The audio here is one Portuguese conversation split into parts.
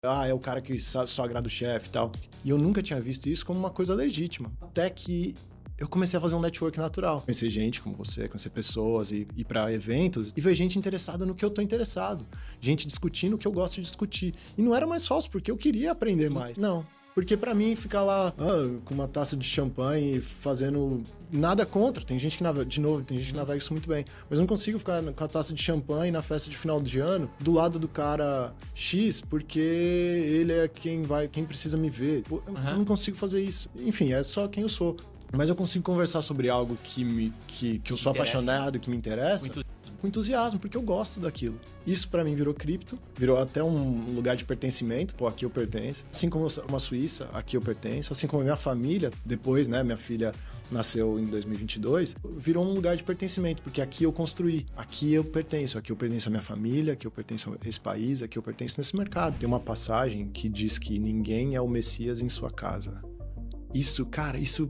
é o cara que só agrada o chefe e tal. E eu nunca tinha visto isso como uma coisa legítima. Até que eu comecei a fazer um network natural. Conhecer gente como você, conhecer pessoas, ir para eventos e ver gente interessada no que eu tô interessado. Gente discutindo o que eu gosto de discutir. E não era mais falso, porque eu queria aprender mais. Não. Porque pra mim, ficar lá com uma taça de champanhe, fazendo nada contra. Tem gente que navega, de novo, tem gente que navega isso muito bem. Mas eu não consigo ficar com a taça de champanhe na festa de final de ano, do lado do cara X, porque ele é quem precisa me ver. Pô, eu não consigo fazer isso. Enfim, é só quem eu sou. Mas eu consigo conversar sobre algo que eu sou apaixonado, que me interessa, com entusiasmo, porque eu gosto daquilo. Isso pra mim virou cripto, virou até um lugar de pertencimento. Pô, aqui eu pertenço. Assim como uma Suíça, aqui eu pertenço. Assim como a minha família, depois, né, minha filha nasceu em 2022, virou um lugar de pertencimento, porque aqui eu construí, aqui eu pertenço à minha família, aqui eu pertenço a esse país, aqui eu pertenço nesse mercado. Tem uma passagem que diz que ninguém é o Messias em sua casa. Isso, cara, isso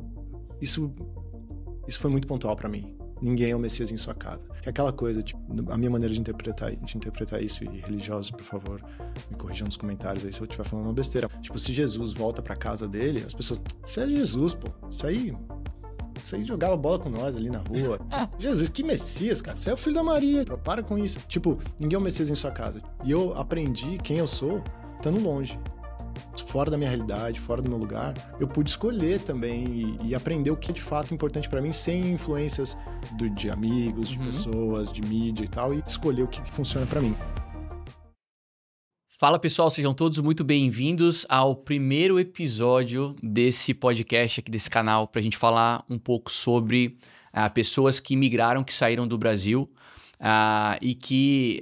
foi muito pontual pra mim. Ninguém é o Messias em sua casa. É aquela coisa, tipo, a minha maneira de interpretar isso, e religiosos, por favor, me corrijam nos comentários aí se eu estiver falando uma besteira. Tipo, se Jesus volta pra casa dele, as pessoas, você é Jesus, pô. Isso aí jogava bola com nós ali na rua. Jesus, que Messias, cara. Você é o filho da Maria. Para com isso. Tipo, ninguém é o Messias em sua casa. E eu aprendi quem eu sou estando longe. Fora da minha realidade, fora do meu lugar, eu pude escolher também e aprender o que é de fato importante pra mim, sem influências de amigos, de pessoas, de mídia e tal, e escolher o que funciona pra mim. Fala pessoal, sejam todos muito bem-vindos ao primeiro episódio desse podcast aqui desse canal, pra gente falar um pouco sobre pessoas que migraram, que saíram do Brasil e que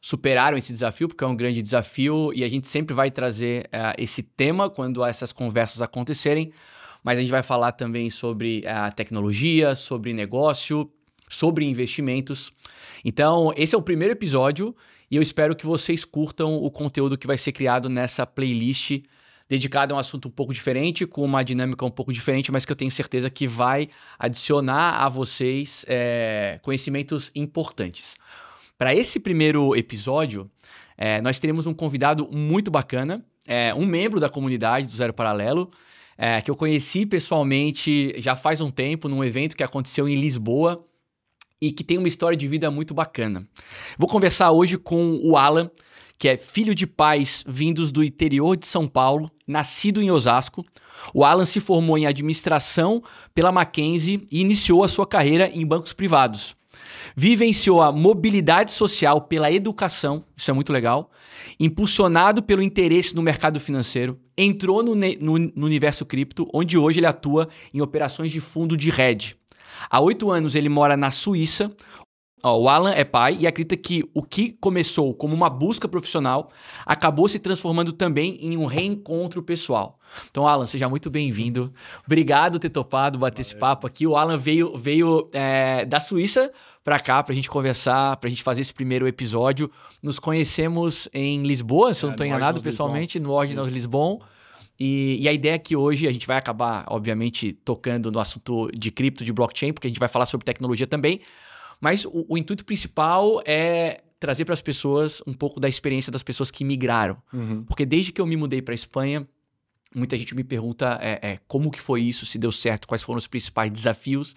superaram esse desafio, porque é um grande desafio e a gente sempre vai trazer esse tema quando essas conversas acontecerem, mas a gente vai falar também sobre tecnologia, sobre negócio, sobre investimentos. Então, esse é o primeiro episódio e eu espero que vocês curtam o conteúdo que vai ser criado nessa playlist dedicada a um assunto um pouco diferente, com uma dinâmica um pouco diferente, mas que eu tenho certeza que vai adicionar a vocês conhecimentos importantes. Para esse primeiro episódio, nós teremos um convidado muito bacana, um membro da comunidade do Zero Paralelo, que eu conheci pessoalmente já faz um tempo, num evento que aconteceu em Lisboa e que tem uma história de vida muito bacana. Vou conversar hoje com o Alan, que é filho de pais vindos do interior de São Paulo, nascido em Osasco. O Alan se formou em administração pela Mackenzie e iniciou a sua carreira em bancos privados. Vivenciou a mobilidade social pela educação, isso é muito legal, impulsionado pelo interesse no mercado financeiro, entrou no universo cripto, onde hoje ele atua em operações de fundo de hedge. Há 8 anos ele mora na Suíça. O Alan é pai e acredita que o que começou como uma busca profissional acabou se transformando também em um reencontro pessoal. Então, Alan, seja muito bem-vindo. Obrigado por ter topado bater esse papo aqui. O Alan veio da Suíça para cá para a gente conversar, para a gente fazer esse primeiro episódio. Nos conhecemos em Lisboa, se eu não estou enganado, pessoalmente, no Ordinals Lisbon. E a ideia é que hoje a gente vai acabar, obviamente, tocando no assunto de cripto, de blockchain, porque a gente vai falar sobre tecnologia também. Mas o intuito principal é trazer para as pessoas um pouco da experiência das pessoas que migraram. Porque desde que eu me mudei para a Espanha, muita gente me pergunta como que foi isso, se deu certo, quais foram os principais desafios.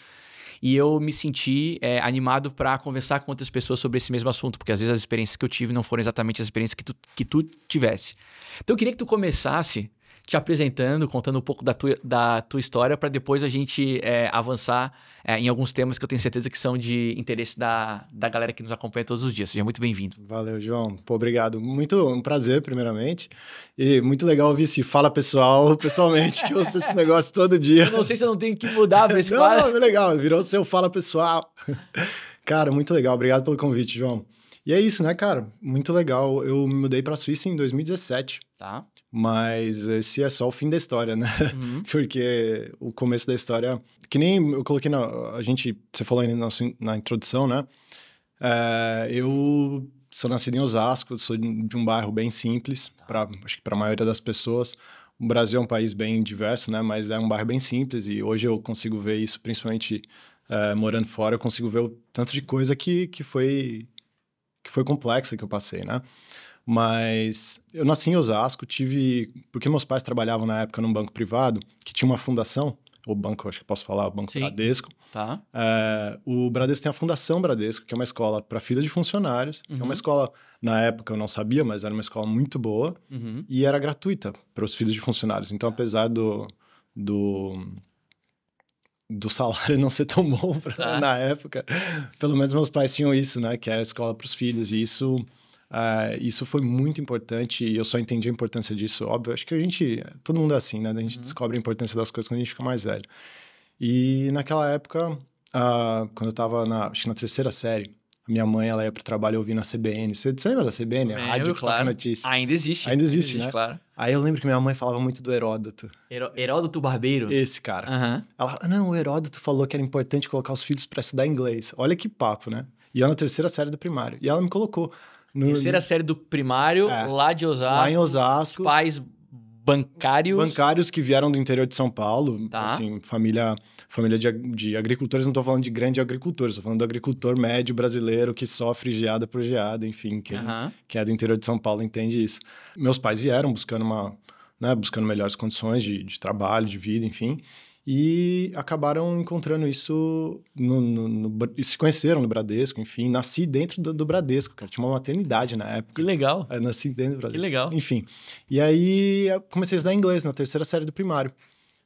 E eu me senti animado para conversar com outras pessoas sobre esse mesmo assunto, porque às vezes as experiências que eu tive não foram exatamente as experiências que tu tivesse. Então eu queria que tu começasse te apresentando, contando um pouco da tua história, para depois a gente avançar em alguns temas que eu tenho certeza que são de interesse da galera que nos acompanha todos os dias. Seja muito bem-vindo. Valeu, João. Pô, obrigado. Um prazer, primeiramente. E muito legal ouvir esse fala pessoal, pessoalmente, que eu ouço esse negócio todo dia. Eu não sei se eu não tenho que mudar para esse quadro. Não, é legal. Virou seu fala pessoal. Cara, muito legal. Obrigado pelo convite, João. E é isso, né, cara? Muito legal. Eu me mudei para a Suíça em 2017. Tá. Mas esse é só o fim da história, né? Porque o começo da história... Que nem eu coloquei você falou aí na introdução, né? Eu sou nascido em Osasco, sou de um bairro bem simples, acho que para a maioria das pessoas. O Brasil é um país bem diverso, né? Mas é um bairro bem simples e hoje eu consigo ver isso, principalmente morando fora, eu consigo ver o tanto de coisa que foi complexa que eu passei, né? Mas eu nasci em Osasco, porque meus pais trabalhavam na época num banco privado, que tinha uma fundação, o banco, acho que posso falar, o Banco Sim. Bradesco. Tá. O Bradesco tem a Fundação Bradesco, que é uma escola para filhos de funcionários. É uma escola, na época eu não sabia, mas era uma escola muito boa. E era gratuita para os filhos de funcionários. Então, apesar do salário não ser tão bom na época, pelo menos meus pais tinham isso, né? Que era a escola para os filhos. E isso foi muito importante e eu só entendi a importância disso, óbvio. Acho que todo mundo é assim, né? A gente descobre a importância das coisas quando a gente fica mais velho. E naquela época, quando eu tava acho que na terceira série, a minha mãe, ela ia pro trabalho ouvindo a CBN. Você lembra da CBN? A rádio que toca notícia. Ainda existe. Ainda existe, né? Claro. Aí eu lembro que minha mãe falava muito do Heródoto. Heródoto Barbeiro? Esse cara. Ela, não, o Heródoto falou que era importante colocar os filhos para estudar inglês. Olha que papo, né? E eu na terceira série do primário. E ela me colocou... Terceira série do primário, lá de Osasco. Lá em Osasco. Pais bancários. Bancários que vieram do interior de São Paulo. Tá. Assim, família de agricultores. Não tô falando de grande agricultores. Tô falando do agricultor médio brasileiro que sofre geada por geada, enfim. Que é do interior de São Paulo, entende isso. Meus pais vieram buscando buscando melhores condições de trabalho, de vida, enfim. E acabaram encontrando isso, e se conheceram no Bradesco, enfim. Nasci dentro do Bradesco, cara. Tinha uma maternidade na época. Que legal. Eu nasci dentro do Bradesco. Que legal. Enfim. E aí, eu comecei a estudar inglês na terceira série do primário.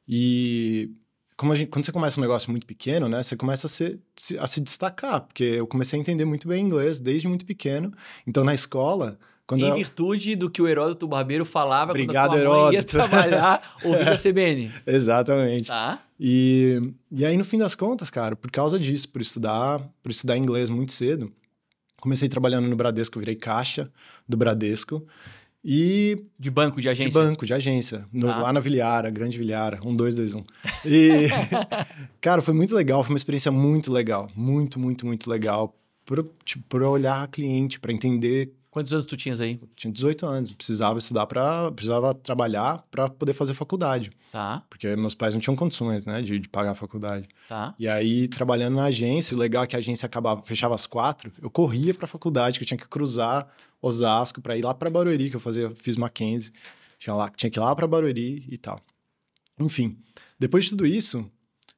E quando você começa um negócio muito pequeno, né? Você começa a se destacar. Porque eu comecei a entender muito bem inglês desde muito pequeno. Então, na escola... Em virtude do que o Heródoto Barbeiro falava Obrigado, quando a tua mãe ia Heródoto. trabalhar ouvindo a CBN. Exatamente. Tá. E aí, no fim das contas, cara, por causa disso, por estudar inglês muito cedo, comecei trabalhando no Bradesco, virei caixa do Bradesco. E... De banco, de agência? De banco, de agência. Lá na Vilhara, Grande Vilhara, 1221. E, cara, foi muito legal, foi uma experiência muito legal. Muito, muito, muito legal. Por olhar cliente, para entender... Quantos anos tu tinhas aí? Eu tinha 18 anos. Precisava trabalhar para poder fazer faculdade. Tá. Porque meus pais não tinham condições, né, de pagar a faculdade. Tá. E aí, trabalhando na agência, o legal é que a agência fechava às 4, eu corria para a faculdade, que eu tinha que cruzar Osasco para ir lá para Barueri, que fiz Mackenzie. Tinha que ir lá para Barueri e tal. Enfim, depois de tudo isso,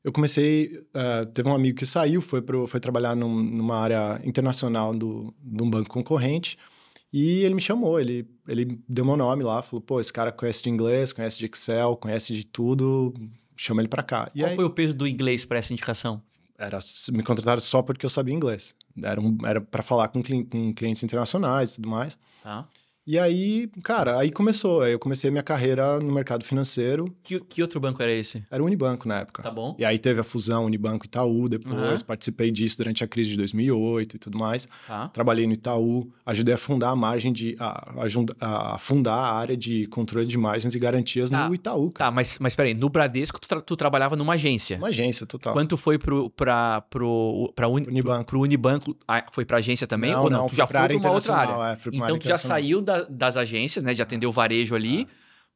eu comecei... teve um amigo que saiu, foi trabalhar numa área internacional de um banco concorrente. E ele me chamou, ele deu meu nome lá, falou, pô, esse cara conhece de inglês, conhece de Excel, conhece de tudo, chama ele pra cá. Qual foi o peso do inglês para essa indicação? Me contrataram só porque eu sabia inglês. Era para falar com clientes internacionais e tudo mais. Tá. E aí, cara, aí começou. Aí eu comecei a minha carreira no mercado financeiro. Que outro banco era esse? Era o Unibanco na época. Tá bom. E aí teve a fusão Unibanco-Itaú depois. Participei disso durante a crise de 2008 e tudo mais. Tá. Trabalhei no Itaú. Ajudei a fundar a fundar a área de controle de margens e garantias no Itaú, cara. Tá, mas peraí. No Bradesco, tu trabalhava numa agência. Uma agência, total. Quando tu foi pro Unibanco, foi pra agência também? Ou não? Tu já foi pra uma outra área. Então, tu já saiu das agências, né? De atender o varejo ali,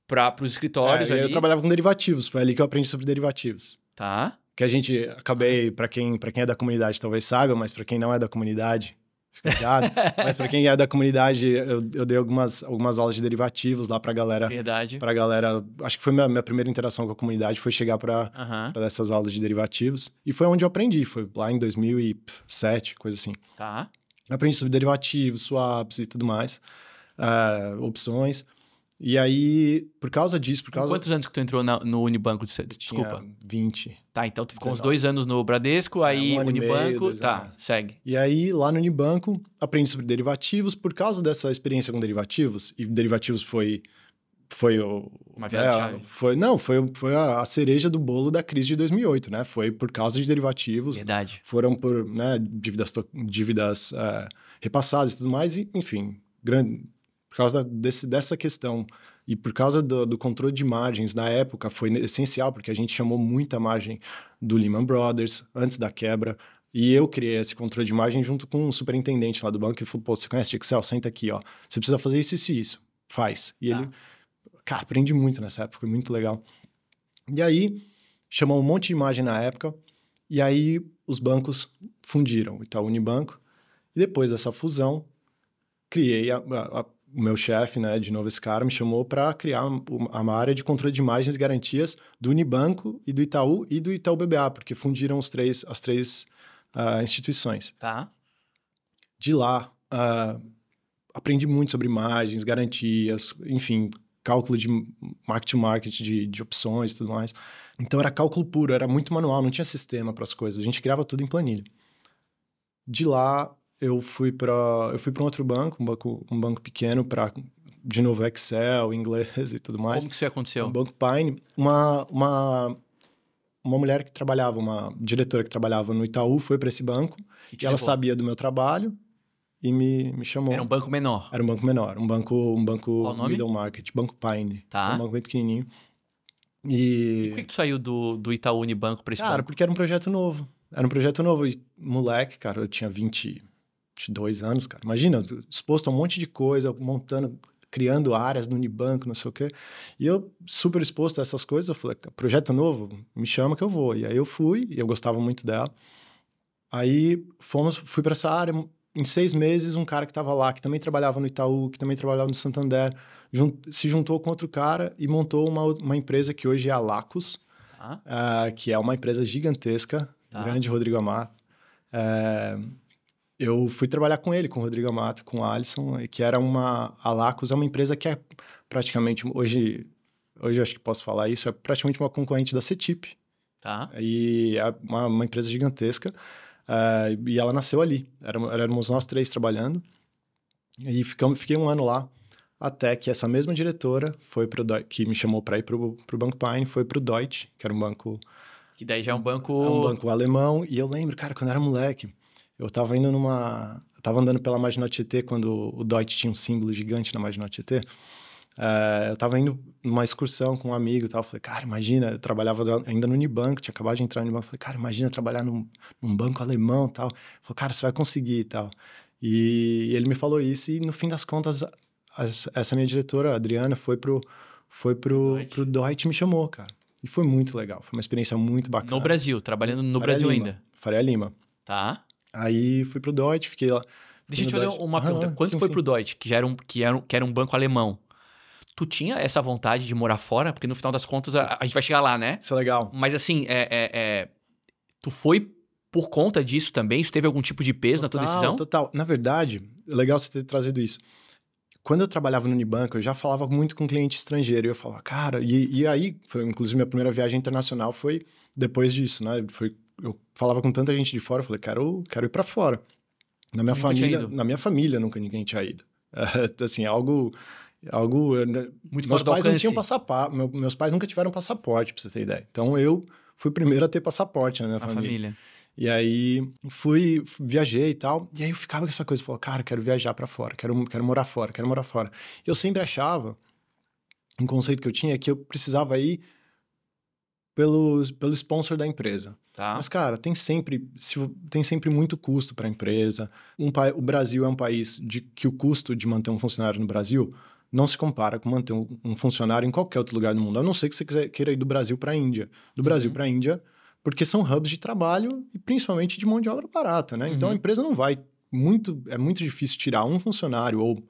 para os escritórios ali. Eu trabalhava com derivativos. Foi ali que eu aprendi sobre derivativos. Tá. Que a gente... Acabei... Para quem é da comunidade talvez saiba, mas para quem não é da comunidade... Fica ligado. Mas para quem é da comunidade, eu dei algumas aulas de derivativos lá pra galera. Verdade. Pra galera... Acho que foi minha primeira interação com a comunidade, foi chegar para dessas aulas de derivativos. E foi onde eu aprendi. Foi lá em 2007, coisa assim. Tá. Aprendi sobre derivativos, swaps e tudo mais. Opções. E aí, por causa disso... Quantos anos que tu entrou no Unibanco? Desculpa. Tinha 20. Tá, então tu ficou uns 2 anos no Bradesco, aí Unibanco... Segue. E aí, lá no Unibanco, aprendi sobre derivativos. Por causa dessa experiência com derivativos, e derivativos foi uma virada de chave. Foi a cereja do bolo da crise de 2008, né? Foi por causa de derivativos. Verdade. Foram por dívidas repassadas e tudo mais, e, enfim... Por causa dessa questão e por causa do controle de margens, na época foi essencial, porque a gente chamou muita margem do Lehman Brothers antes da quebra, e eu criei esse controle de margem junto com um superintendente lá do banco, que falou, pô, você conhece de Excel? Senta aqui, ó. Você precisa fazer isso, isso e isso. Faz. E ele... Cara, aprendi muito nessa época, foi muito legal. E aí, chamou um monte de margem na época, e aí os bancos fundiram, o Itaú Unibanco, e depois dessa fusão, criei o meu chefe, né, de novo esse cara, me chamou para criar uma área de controle de margens e garantias do Unibanco e do Itaú e do Itaú BBA, porque fundiram as três instituições. Tá. De lá, aprendi muito sobre margens, garantias, enfim, cálculo de mark-to-market, de opções e tudo mais. Então, era cálculo puro, era muito manual, não tinha sistema para as coisas. A gente criava tudo em planilha. De lá, eu fui para um outro banco, um banco pequeno, para, de novo, Excel, inglês e tudo mais. Como que isso aconteceu? Um Banco Pine. Uma mulher que trabalhava, uma diretora que trabalhava no Itaú, foi para esse banco. E ela sabia do meu trabalho e me chamou. Era um banco menor? Era um banco menor. Um banco Qual o nome? middle market. Banco Pine. Tá. Um banco bem pequenininho. E por que tu saiu do Itaú Unibanco para esse banco? Cara, porque era um projeto novo. Era um projeto novo. E, moleque, cara, eu tinha 22 anos, cara. Imagina, exposto a um monte de coisa, criando áreas no Unibanco, não sei o quê. E eu, super exposto a essas coisas, eu falei, projeto novo, me chama que eu vou. E aí eu fui, e eu gostava muito dela. Aí fui para essa área. Em 6 meses, um cara que estava lá, que também trabalhava no Itaú, que também trabalhava no Santander, se juntou com outro cara e montou uma empresa que hoje é a Lacus, que é uma empresa gigantesca, grande Rodrigo Amato. Eu fui trabalhar com ele, com o Rodrigo Amato, com o Alisson, que era a Lacus é uma empresa que é praticamente, hoje eu acho que posso falar isso, é praticamente uma concorrente da CETIP. Tá. E é uma empresa gigantesca. E ela nasceu ali. Éramos nós 3 trabalhando. E fiquei 1 ano lá, até que essa mesma diretora que me chamou para ir para o Banco Pine, foi para o Deutsche, que era um banco... Que daí já é um banco... É um banco alemão. E eu lembro, cara, quando eu era moleque, eu tava andando pela Marginal Tietê, quando o Deutsche tinha um símbolo gigante na Marginal Tietê. Eu tava indo numa excursão com um amigo e tal. Falei, cara, imagina, eu trabalhava ainda no Unibanco, tinha acabado de entrar no Unibanco. Falei, cara, imagina trabalhar num banco alemão e tal. Falei, cara, você vai conseguir e tal. E ele me falou isso e, no fim das contas, essa minha diretora, a Adriana, foi pro Deutsche e me chamou, cara. E foi muito legal, foi uma experiência muito bacana. No Brasil, trabalhando no Brasil ainda. Faria Lima. Tá. Aí fui pro Deutsche, fiquei lá. Deixa eu te fazer uma pergunta. Quando tu foi pro Deutsche, que era um banco alemão, tu tinha essa vontade de morar fora? Porque no final das contas a gente vai chegar lá, né? Isso é legal. Mas assim, tu foi por conta disso também? Isso teve algum tipo de peso na tua decisão? Total. Na verdade, é legal você ter trazido isso. Quando eu trabalhava no Unibanco, eu já falava muito com cliente estrangeiro. E eu falava, cara... E aí, inclusive, minha primeira viagem internacional foi depois disso, né? Eu falava com tanta gente de fora, eu falei, quero ir pra fora. Na minha família nunca ninguém tinha ido. Assim, algo muito meus fora do pais alcance. não tinham passaporte. Meus pais nunca tiveram passaporte, pra você ter ideia. Então, eu fui o primeiro a ter passaporte na minha família. E aí, viajei e tal. E aí, eu ficava com essa coisa. Falava, cara, quero viajar pra fora. Quero morar fora. Quero morar fora. E eu sempre achava, um conceito que eu tinha, que eu precisava ir pelo sponsor da empresa. Tá. Mas, cara, tem sempre muito custo para a empresa. O Brasil é um país que o custo de manter um funcionário no Brasil não se compara com manter um funcionário em qualquer outro lugar do mundo. A não ser que você queira ir do Brasil para a Índia. Do Brasil para a Índia, porque são hubs de trabalho e principalmente de mão de obra barata, né? Então, a empresa não vai... É muito difícil tirar um funcionário ou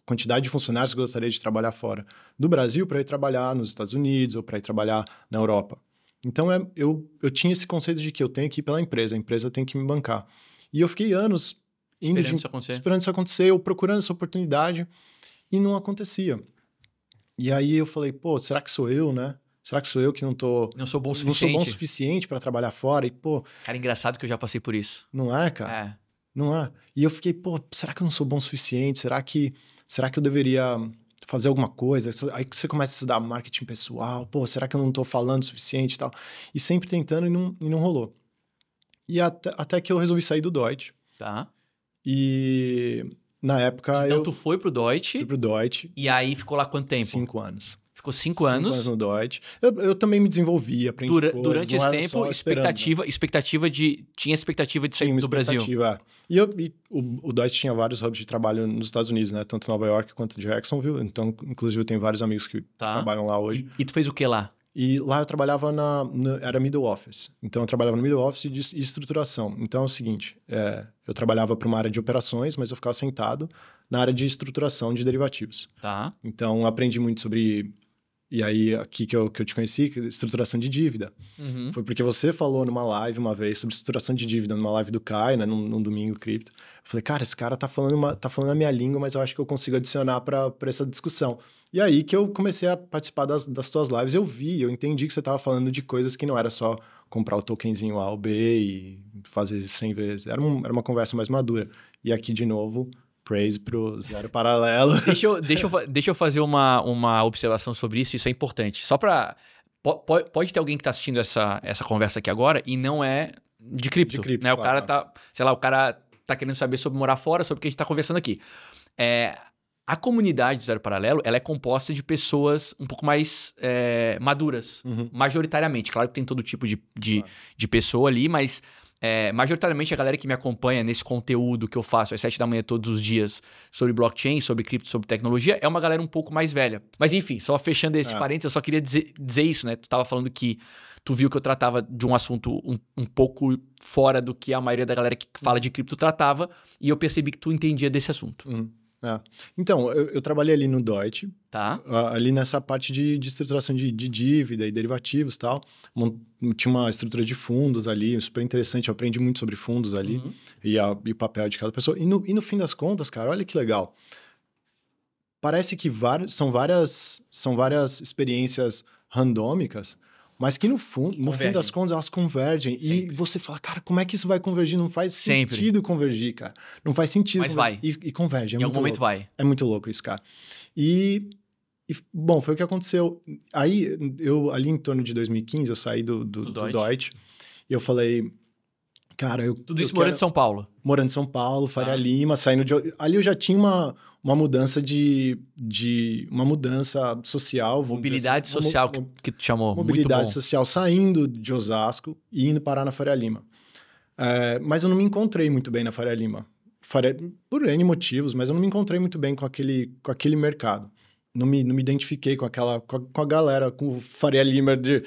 quantidade de funcionários que gostaria de trabalhar fora do Brasil para ir trabalhar nos Estados Unidos ou para ir trabalhar na Europa. Então, eu tinha esse conceito de que eu tenho que ir pela empresa, a empresa tem que me bancar. E eu fiquei anos esperando isso acontecer, eu procurando essa oportunidade e não acontecia. E aí eu falei, pô, será que sou eu, né? Será que sou eu que não sou bom o suficiente para trabalhar fora? E, pô... Cara, engraçado que eu já passei por isso. Não é, cara? Não é? E eu fiquei, pô, será que eu não sou bom o suficiente? Será que eu deveria fazer alguma coisa? Aí você começa a estudar marketing pessoal. Pô, será que eu não tô falando o suficiente e tal? E sempre tentando e não rolou. E até que eu resolvi sair do Deutsche. Tá. E na época então tu foi pro Deutsche. Fui pro Deutsche. E aí ficou lá quanto tempo? 5 anos. Ficou 5 anos. 5 anos no Deutsche. Eu também me desenvolvi, aprendi coisas. Durante esse tempo, tinha expectativa de sair do Brasil. E o Deutsche tinha vários hubs de trabalho nos Estados Unidos, né? Tanto Nova York quanto Jacksonville. Então, inclusive, eu tenho vários amigos que trabalham lá hoje. E tu fez o que lá? E lá eu trabalhava era middle office. Então eu trabalhava no middle office de estruturação. Então é o seguinte, eu trabalhava para uma área de operações, mas eu ficava sentado na área de estruturação de derivativos. Tá. Então eu aprendi muito sobre... E aí, aqui que eu te conheci, estruturação de dívida. Uhum. Foi porque você falou numa live uma vez sobre estruturação de dívida, numa live do Kai, né, num domingo cripto. Eu falei, cara, esse cara tá falando a minha língua, mas eu acho que eu consigo adicionar para essa discussão. E aí que eu comecei a participar das tuas lives, eu entendi que você tava falando de coisas que não era só comprar o tokenzinho A ou B e fazer 100 vezes. Era uma conversa mais madura. E aqui, de novo... Praise pro Zero Paralelo. Deixa eu fazer uma observação sobre isso é importante. Só para... Pode ter alguém que está assistindo essa conversa aqui agora e não é de cripto. De cripto, né? claro. O cara tá querendo saber sobre morar fora, sobre o que a gente está conversando aqui. A comunidade do Zero Paralelo, ela é composta de pessoas um pouco mais maduras, majoritariamente. Claro que tem todo tipo de pessoa ali, mas... majoritariamente a galera que me acompanha nesse conteúdo que eu faço às 7 da manhã todos os dias sobre blockchain, sobre cripto, sobre tecnologia, é uma galera um pouco mais velha. Mas enfim, só fechando esse parênteses, eu só queria dizer isso, né? Tu tava falando que tu viu que eu tratava de um assunto um pouco fora do que a maioria da galera que fala de cripto tratava, e eu percebi que tu entendia desse assunto. Então, eu trabalhei ali no Deutsche, Tá. Ali nessa parte de estruturação de dívida e derivativos e tal. Tinha uma estrutura de fundos ali, super interessante, eu aprendi muito sobre fundos ali e o papel de cada pessoa. E no fim das contas, cara, olha que legal. Parece que são várias experiências randômicas, mas que no fim das contas elas convergem. Sempre. E você fala, cara, como é que isso vai convergir? Não faz sentido convergir, cara. Não faz sentido. Mas vai. E converge. Em algum momento louco. vai. É muito louco isso, cara. Bom, foi o que aconteceu. Aí, ali em torno de 2015, eu saí do Deutsche. E eu falei, cara... Tudo isso morando em São Paulo? Morando em São Paulo, Faria Lima, saindo de... Ali eu já tinha uma mudança uma mudança social. Mobilidade social que tu chamou. Mobilidade social, saindo de Osasco e indo parar na Faria Lima. Mas eu não me encontrei muito bem na Faria Lima. Por N motivos, mas eu não me encontrei muito bem com aquele mercado. Não me identifiquei com a galera, com o Faria Lima de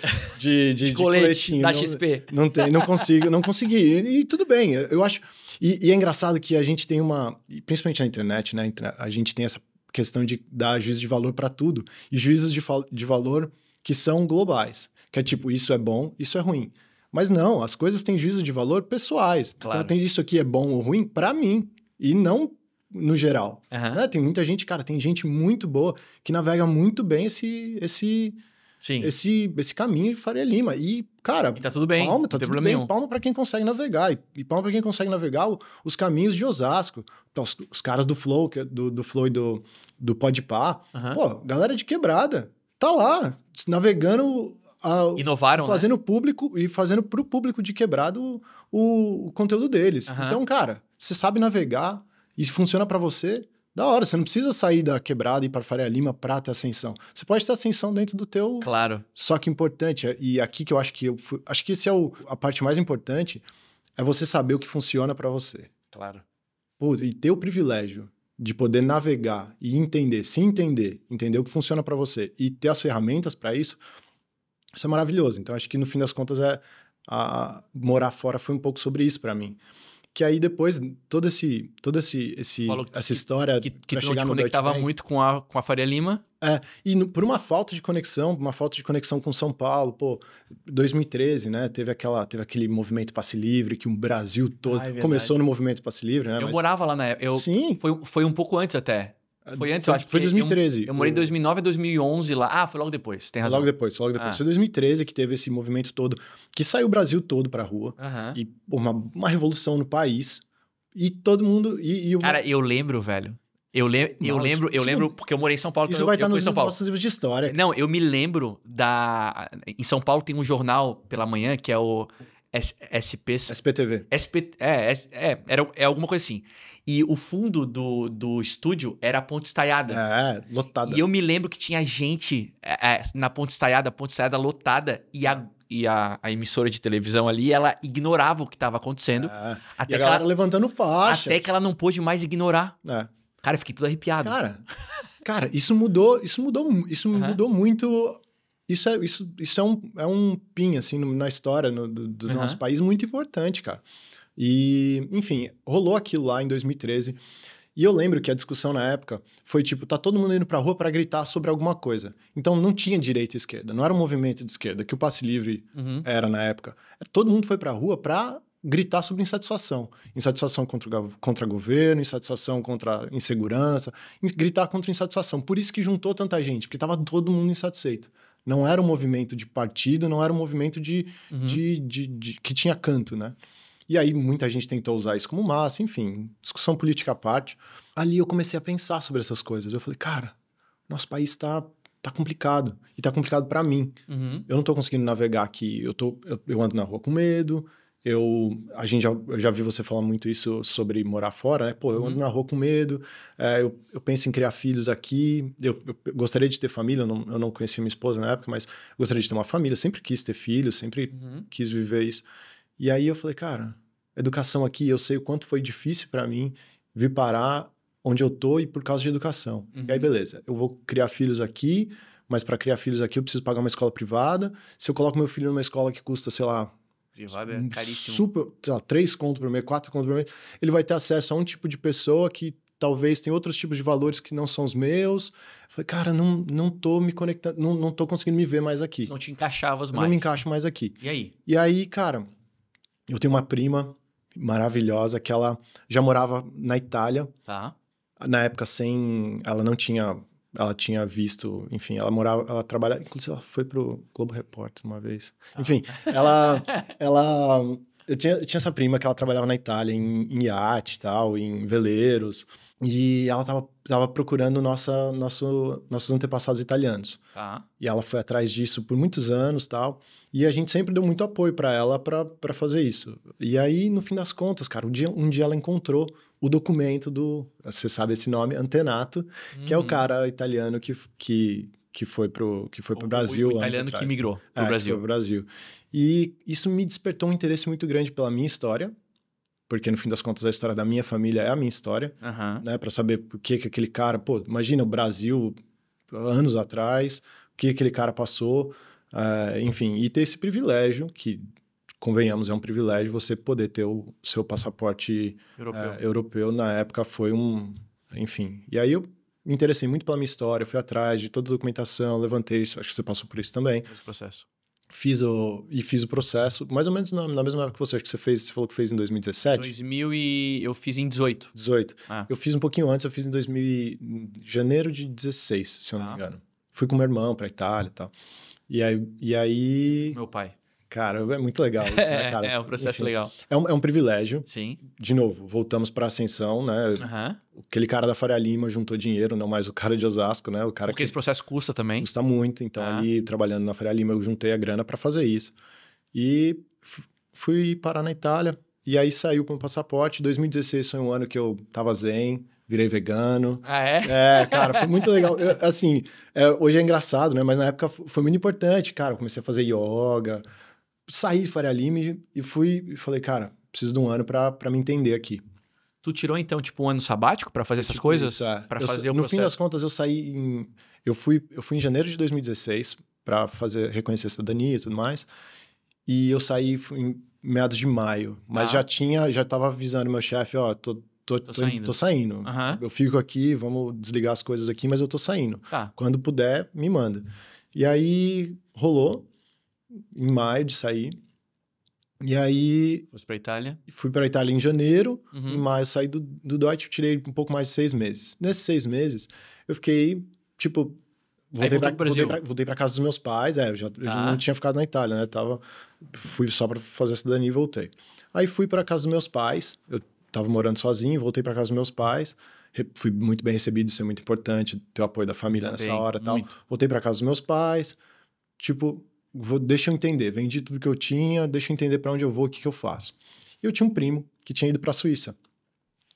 coletinho. Da XP. Não consegui. E tudo bem, eu acho... E é engraçado que a gente tem principalmente na internet, né? A gente tem essa questão de dar juízo de valor para tudo. E juízos de valor que são globais. Que é tipo, isso é bom, isso é ruim. Mas não, as coisas têm juízo de valor pessoais. Claro. Então, isso aqui é bom ou ruim para mim. E não... no geral. Né? Tem muita gente, cara, tem gente muito boa que navega muito bem esse caminho de Faria Lima. E, cara, e tá tudo bem, palma, tá tudo bem. Palma pra quem consegue navegar. E palma pra quem consegue navegar os caminhos de Osasco. Então, os caras do Flow, do Flow e do Podpah. Pô, galera de quebrada. Tá lá, navegando... Inovaram, fazendo público e fazendo pro público de quebrado o conteúdo deles. Então, cara, você sabe navegar... e funciona para você, da hora. Você não precisa sair da quebrada e ir para Faria Lima para ter ascensão. Você pode ter ascensão dentro do teu... Claro. Só que importante, e aqui que eu acho que acho que esse é a parte mais importante, é você saber o que funciona para você. Claro. Pô, e ter o privilégio de poder navegar e entender o que funciona para você e ter as ferramentas para isso, isso é maravilhoso. Então, acho que no fim das contas, morar fora foi um pouco sobre isso para mim. Que aí depois, toda essa história... Que tu não te conectava muito com a Faria Lima. Por uma falta de conexão com São Paulo, pô, 2013, né, teve aquele movimento Passe Livre, que o Brasil todo começou no movimento Passe Livre, né? Eu morava lá na época. Sim. Foi um pouco antes até. Foi antes, eu acho. Foi 2013. Eu morei em 2009 a 2011 lá. Foi logo depois, tem razão. Logo depois. Foi 2013 que teve esse movimento todo, que saiu o Brasil todo pra rua. E uma revolução no país. E todo mundo... Cara, eu lembro, velho. Eu lembro, porque eu morei em São Paulo. Isso vai estar nos nossos livros de história. Não, eu me lembro em São Paulo tem um jornal pela manhã que é o... SPTV. É alguma coisa assim. E o fundo do estúdio era a Ponte Estaiada. Lotada. E eu me lembro que tinha gente na Ponte Estaiada lotada, e a emissora de televisão ali, ela ignorava o que estava acontecendo. Até e a galera levantando faixa. Até que ela não pôde mais ignorar. Cara, eu fiquei tudo arrepiado. Cara, isso mudou muito Isso é um pin, assim, na história do nosso país muito importante, cara. E, enfim, rolou aquilo lá em 2013. E eu lembro que a discussão na época foi tipo, tá todo mundo indo pra rua pra gritar sobre alguma coisa. Então não tinha direita e esquerda, não era um movimento de esquerda, que o Passe Livre era na época. Todo mundo foi pra rua pra gritar sobre insatisfação. Insatisfação contra governo, insatisfação contra insegurança, gritar contra insatisfação. Por isso que juntou tanta gente, porque tava todo mundo insatisfeito. Não era um movimento de partido, não era um movimento que tinha canto, né? E aí muita gente tentou usar isso como massa, enfim, discussão política à parte. Ali eu comecei a pensar sobre essas coisas. Eu falei, cara, nosso país tá complicado. E tá complicado pra mim. Eu não tô conseguindo navegar aqui. Eu ando na rua com medo. Eu já vi você falar muito isso sobre morar fora, né? Pô, eu ando na rua com medo. Eu penso em criar filhos aqui. Eu gostaria de ter família. Eu não conhecia minha esposa na época, mas gostaria de ter uma família. Sempre quis ter filhos, sempre quis viver isso. E aí eu falei, cara, educação aqui, eu sei o quanto foi difícil pra mim vir parar onde eu tô e por causa de educação. E aí, beleza, eu vou criar filhos aqui, mas para criar filhos aqui eu preciso pagar uma escola privada. Se eu coloco meu filho numa escola que custa, sei lá... Privada é caríssimo. Super, sei lá, 3 conto por mês, 4 conto por mês. Ele vai ter acesso a um tipo de pessoa que talvez tem outros tipos de valores que não são os meus. Eu falei, cara, não tô me conectando, não tô conseguindo me ver mais aqui. Não te encaixavas mais. Não me encaixo mais aqui. E aí? E aí, cara, eu tenho uma prima maravilhosa que ela já morava na Itália. Tá. Na época, ela não tinha... Ela tinha visto... Enfim, ela trabalha... Inclusive, ela foi pro Globo Repórter uma vez. Enfim, eu tinha essa prima que ela trabalhava na Itália, em iate e tal, em veleiros. E ela tava procurando nossos antepassados italianos. Tá. E ela foi atrás disso por muitos anos e tal. E a gente sempre deu muito apoio para ela para fazer isso. E aí, no fim das contas, cara, um dia ela encontrou o documento você sabe esse nome, Antenato, que é o cara italiano que foi pro Brasil. O italiano que migrou pro Brasil. Que foi pro Brasil. E isso me despertou um interesse muito grande pela minha história, porque no fim das contas a história da minha família é a minha história, né? Para saber por que aquele cara... Pô, imagina o Brasil anos atrás, o que aquele cara passou, enfim, e ter esse privilégio que... Convenhamos, é um privilégio você poder ter o seu passaporte europeu. Na época foi enfim. E aí eu me interessei muito pela minha história, fui atrás de toda a documentação, levantei, acho que você passou por isso também. Esse processo. Fiz o processo, mais ou menos na mesma época que você, acho que você falou que fez em 2017? Eu fiz em 18. 18. Eu fiz um pouquinho antes, eu fiz em janeiro de 16, se eu não me engano. Fui com meu irmão pra Itália e tal. E aí... Meu pai. Cara, é muito legal isso, né, cara? É um processo Enfim, legal. É um privilégio. Sim. De novo, voltamos pra ascensão, né? Aquele cara da Faria Lima juntou dinheiro, não mais o cara de Osasco, né? Porque esse processo custa também. Custa muito, então ali trabalhando na Faria Lima eu juntei a grana pra fazer isso. E fui parar na Itália, e aí saiu com o passaporte. 2016 foi um ano que eu tava zen, virei vegano. Ah, é? Cara, foi muito legal. Hoje é engraçado, né? Mas na época foi muito importante, cara. Eu comecei a fazer yoga... Saí de Faria Lima e falei, cara, preciso de um ano pra me entender aqui. Tu tirou, então, tipo, um ano sabático pra fazer essas coisas? Isso, Pra fazer o processo? No fim das contas, eu fui em janeiro de 2016 pra reconhecer a cidadania e tudo mais. E eu saí em meados de maio. Mas já tava avisando meu chefe, ó, tô saindo. Eu fico aqui, vamos desligar as coisas aqui, mas eu tô saindo. Quando puder, me manda. E aí, rolou. Em maio de sair. E aí... Foi pra Itália? Fui pra Itália em janeiro. Em maio saí do Deutsche, tirei um pouco mais de 6 meses. Nesses 6 meses, eu fiquei, tipo... Voltei pra casa dos meus pais. Eu já não tinha ficado na Itália, né? Fui só pra fazer a cidadania e voltei. Aí fui pra casa dos meus pais. Eu tava morando sozinho, voltei pra casa dos meus pais. Fui muito bem recebido, isso é muito importante. Ter o apoio da família nessa hora e tal. Voltei pra casa dos meus pais. Tipo... deixa eu entender, vendi tudo que eu tinha, deixa eu entender para onde eu vou, o que eu faço. E eu tinha um primo que tinha ido para a Suíça.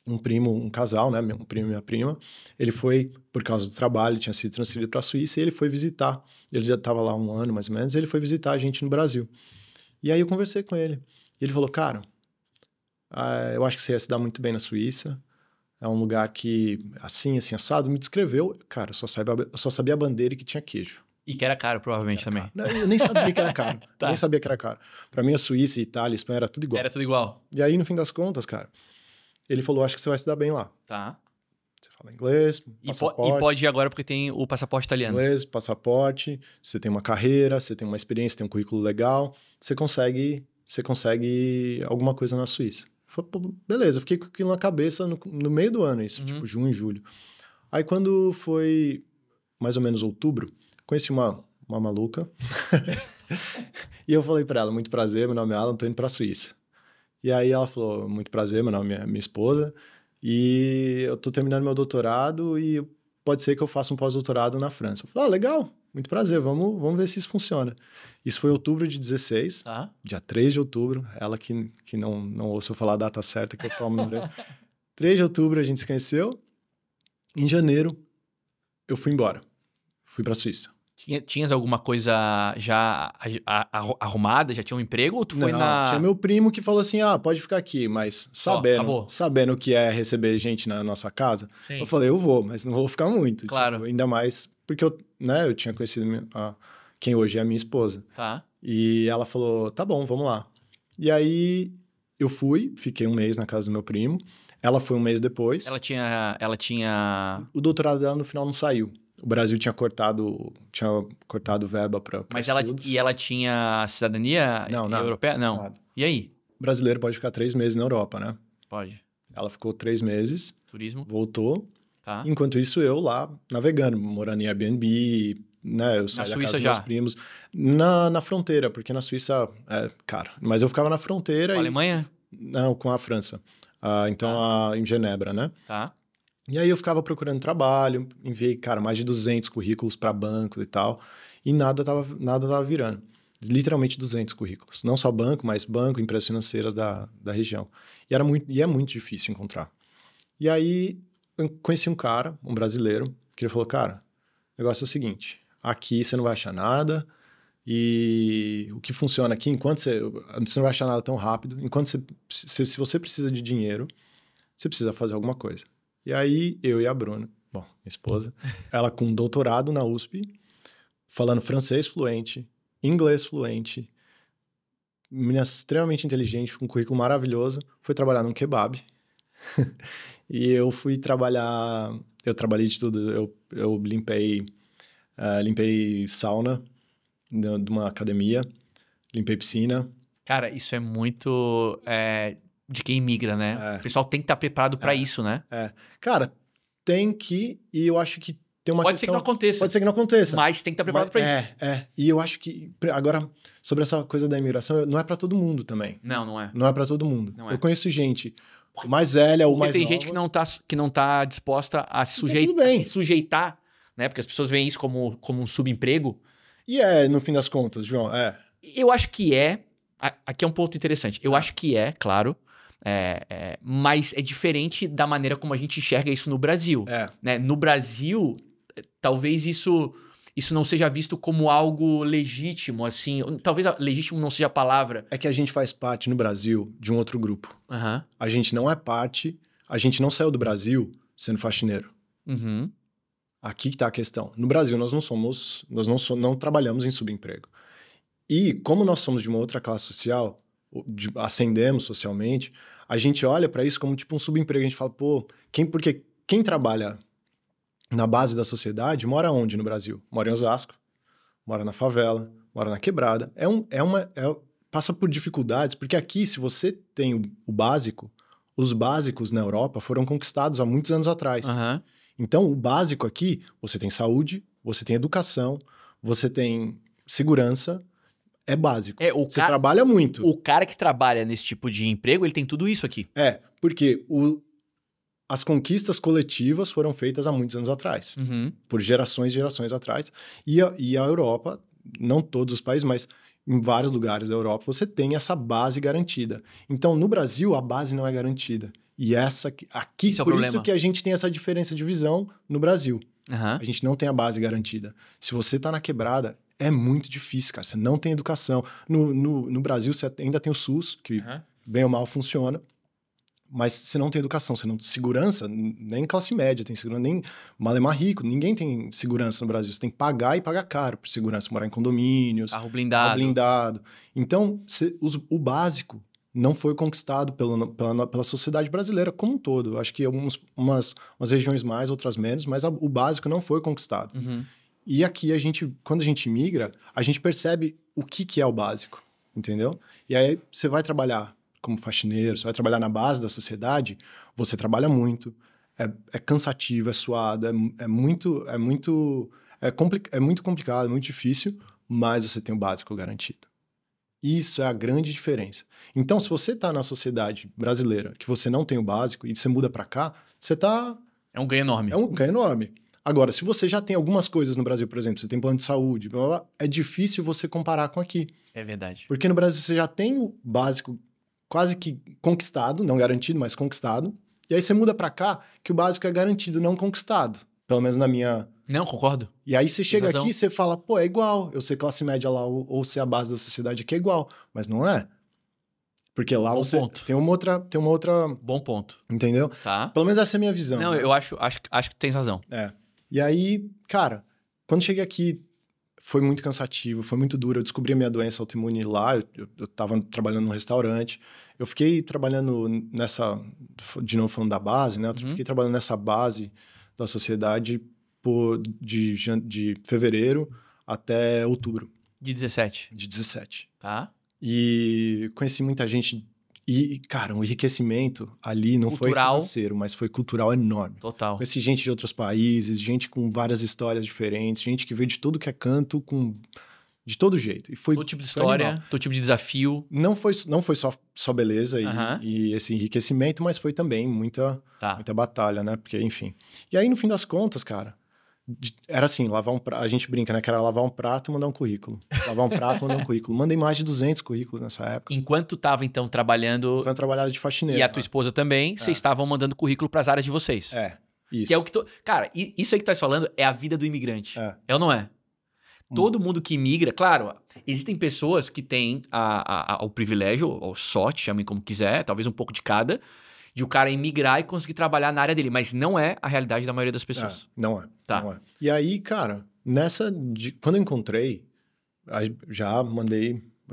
Um casal, né, um primo e minha prima. Ele foi, por causa do trabalho, tinha sido transferido para a Suíça e ele foi visitar. Ele já estava lá um ano, mais ou menos, e ele foi visitar a gente no Brasil. E aí eu conversei com ele. E ele falou, cara, eu acho que você ia se dar muito bem na Suíça. É um lugar que, assim, assado, me descreveu. Cara, eu só sabia a bandeira e que tinha queijo. E que era caro, provavelmente, também. Não, eu nem sabia que era caro. Tá. Nem sabia que era caro. Pra mim, a Suíça, Itália, Espanha era tudo igual. Era tudo igual. E aí, no fim das contas, cara, ele falou, acho que você vai se dar bem lá. Tá. Você fala inglês, passaporte. E pode ir agora porque tem o passaporte italiano. Inglês, passaporte, você tem uma carreira, você tem uma experiência, tem um currículo legal, você consegue alguma coisa na Suíça. Eu falei, pô, beleza, eu fiquei com aquilo na cabeça no meio do ano, isso, tipo junho, julho. Aí quando foi mais ou menos outubro, conheci uma maluca e eu falei pra ela, muito prazer, meu nome é Alan, tô indo pra Suíça. E aí ela falou, muito prazer, meu nome é minha esposa e eu tô terminando meu doutorado e pode ser que eu faça um pós-doutorado na França. Eu falei, legal, muito prazer, vamos ver se isso funciona. Isso foi outubro de 16, dia 3 de outubro, ela que não ouço eu falar a data certa que eu tomo no break. 3 de outubro a gente se conheceu, em janeiro eu fui embora, fui pra Suíça. Tinhas alguma coisa já arrumada? Já tinha um emprego? Ou tu foi Tinha meu primo que falou assim, pode ficar aqui, mas sabendo o que é receber gente na nossa casa, sim, eu falei, eu vou, mas não vou ficar muito. Claro. Tipo, ainda mais porque eu tinha conhecido quem hoje é a minha esposa. Tá. E ela falou, tá bom, vamos lá. E aí eu fui, fiquei um mês na casa do meu primo, ela foi um mês depois. Ela tinha... O doutorado dela no final não saiu. O Brasil tinha cortado verba para estudos. E ela tinha cidadania europeia? Não. Nada. E aí? O brasileiro pode ficar 3 meses na Europa, né? Pode. Ela ficou 3 meses. Turismo. Voltou. Tá. Enquanto isso, eu lá, navegando, morando em Airbnb, né? Eu saí da casa dos meus primos. Na fronteira, porque na Suíça é caro. Mas eu ficava na fronteira. Com a Alemanha? Não, com a França. Em Genebra, né? Tá. E aí eu ficava procurando trabalho, enviei, cara, mais de 200 currículos para bancos e tal, e nada tava virando. Literalmente 200 currículos. Não só banco, mas banco, empresas financeiras da região. E é muito difícil encontrar. E aí eu conheci um cara, um brasileiro, que ele falou, cara, o negócio é o seguinte, aqui você não vai achar nada, e o que funciona aqui, você não vai achar nada tão rápido, se você precisa de dinheiro, você precisa fazer alguma coisa. E aí, eu e a Bruna, minha esposa, ela com doutorado na USP, falando francês fluente, inglês fluente, menina extremamente inteligente, com um currículo maravilhoso, foi trabalhar num kebab. E eu fui trabalhar, eu trabalhei de tudo, eu limpei sauna de uma academia, limpei piscina. Cara, isso é muito... de quem migra, né? O pessoal tem que estar preparado para isso, né? Cara, tem que... E eu acho que tem uma Pode ser que não aconteça. Pode ser que não aconteça. Mas tem que estar preparado para isso. E eu acho que... Agora, sobre essa coisa da imigração, não é para todo mundo também. Não é. Não é para todo mundo. Não é. Eu conheço gente mais velha ou mais nova. Porque tem gente que não tá disposta a se sujeitar, né? Porque as pessoas veem isso como um subemprego. E no fim das contas, João, Eu acho que aqui é um ponto interessante. Eu acho que claro... mas é diferente da maneira como a gente enxerga isso no Brasil. Né? No Brasil, talvez isso não seja visto como algo legítimo, assim. Talvez legítimo não seja a palavra. É que a gente faz parte no Brasil de um outro grupo. Uhum. A gente não é parte... A gente não saiu do Brasil sendo faxineiro. Uhum. Aqui que tá a questão. No Brasil, nós não trabalhamos em subemprego. E como nós somos de uma outra classe social... ascendemos socialmente, a gente olha para isso como tipo um subemprego. A gente fala, porque quem trabalha na base da sociedade mora onde no Brasil? Mora em Osasco, mora na favela, mora na quebrada. Passa por dificuldades, porque aqui, se você tem o básico, os básicos na Europa foram conquistados há muitos anos atrás. Uhum. Então, o básico aqui, você tem saúde, você tem educação, você tem segurança. É básico. Você trabalha muito. O cara que trabalha nesse tipo de emprego, ele tem tudo isso aqui. Porque as conquistas coletivas foram feitas há muitos anos atrás. Uhum. Por gerações e gerações atrás. E a Europa, não todos os países, mas em vários lugares da Europa, você tem essa base garantida. Então, no Brasil, a base não é garantida. E aqui, por isso que a gente tem essa diferença de visão no Brasil. Uhum. A gente não tem a base garantida. Se você tá na quebrada... É muito difícil, cara. Você não tem educação. No Brasil, você ainda tem o SUS, que bem ou mal funciona. Mas você não tem educação, você não tem segurança, nem classe média tem segurança, nem malemar rico, ninguém tem segurança no Brasil. Você tem que pagar e pagar caro por segurança, morar em condomínios, Carro carro blindado. blindado. Então, o básico não foi conquistado pela sociedade brasileira como um todo. Eu acho que umas regiões mais, outras menos, mas o básico não foi conquistado. Uhum. E aqui, quando a gente migra, a gente percebe o que é o básico, entendeu? E aí você vai trabalhar como faxineiro, você vai trabalhar na base da sociedade, você trabalha muito, é cansativo, é suado, é muito complicado, é muito difícil, mas você tem o básico garantido. Isso é a grande diferença. Então, se você está na sociedade brasileira, que você não tem o básico, e você muda para cá, você está... É um ganho enorme. É um ganho enorme. Agora, se você já tem algumas coisas no Brasil, por exemplo, você tem plano de saúde, blá, blá, blá, é difícil você comparar com aqui. É verdade. Porque no Brasil você já tem o básico quase que conquistado, não garantido, mas conquistado. E aí você muda para cá, que o básico é garantido, não conquistado. Pelo menos na minha... Não, concordo. E aí você chega razão. aqui e você fala, pô, é igual. Eu ser classe média lá ou ser a base da sociedade aqui é igual. Mas não é. Porque lá Bom você ponto. tem uma outra... Bom ponto. Entendeu? Tá. Pelo menos essa é a minha visão. Não, né? eu acho que tens razão. É. E aí, cara, quando cheguei aqui, foi muito cansativo, foi muito duro. Eu descobri a minha doença autoimune lá, eu tava trabalhando num restaurante. Eu fiquei trabalhando de novo falando da base, né? Eu fiquei trabalhando nessa base da sociedade de fevereiro até outubro. De 17. De 17. Tá. E conheci muita gente. E, cara, um enriquecimento ali não Cultural. foi financeiro, mas foi cultural enorme. Total. Conheci gente de outros países, gente com várias histórias diferentes, gente que veio de tudo que é canto, de todo jeito. E foi Todo tipo de foi história, animal. todo tipo de desafio. Não foi só beleza Aham. e esse enriquecimento, mas foi também muita Tá. batalha, né? Porque, enfim. E aí, no fim das contas, cara, era assim, a gente brinca, né? Que era lavar um prato e mandar um currículo. Lavar um prato e mandar um currículo. Mandei mais de 200 currículos nessa época. Enquanto tu tava, então, trabalhando... Quando eu trabalhava de faxineiro. E a tua esposa também, vocês estavam mandando currículo pras áreas de vocês. Isso. Que é o que tu... Cara, isso aí que tu estás falando é a vida do imigrante. É ou não é? Todo mundo que migra... Claro, existem pessoas que têm o privilégio, ou sorte, chamem como quiser, talvez um pouco de cada, de o cara emigrar e conseguir trabalhar na área dele. Mas não é a realidade da maioria das pessoas. Não é. Tá. Não é. E aí, cara, quando eu encontrei, aí eu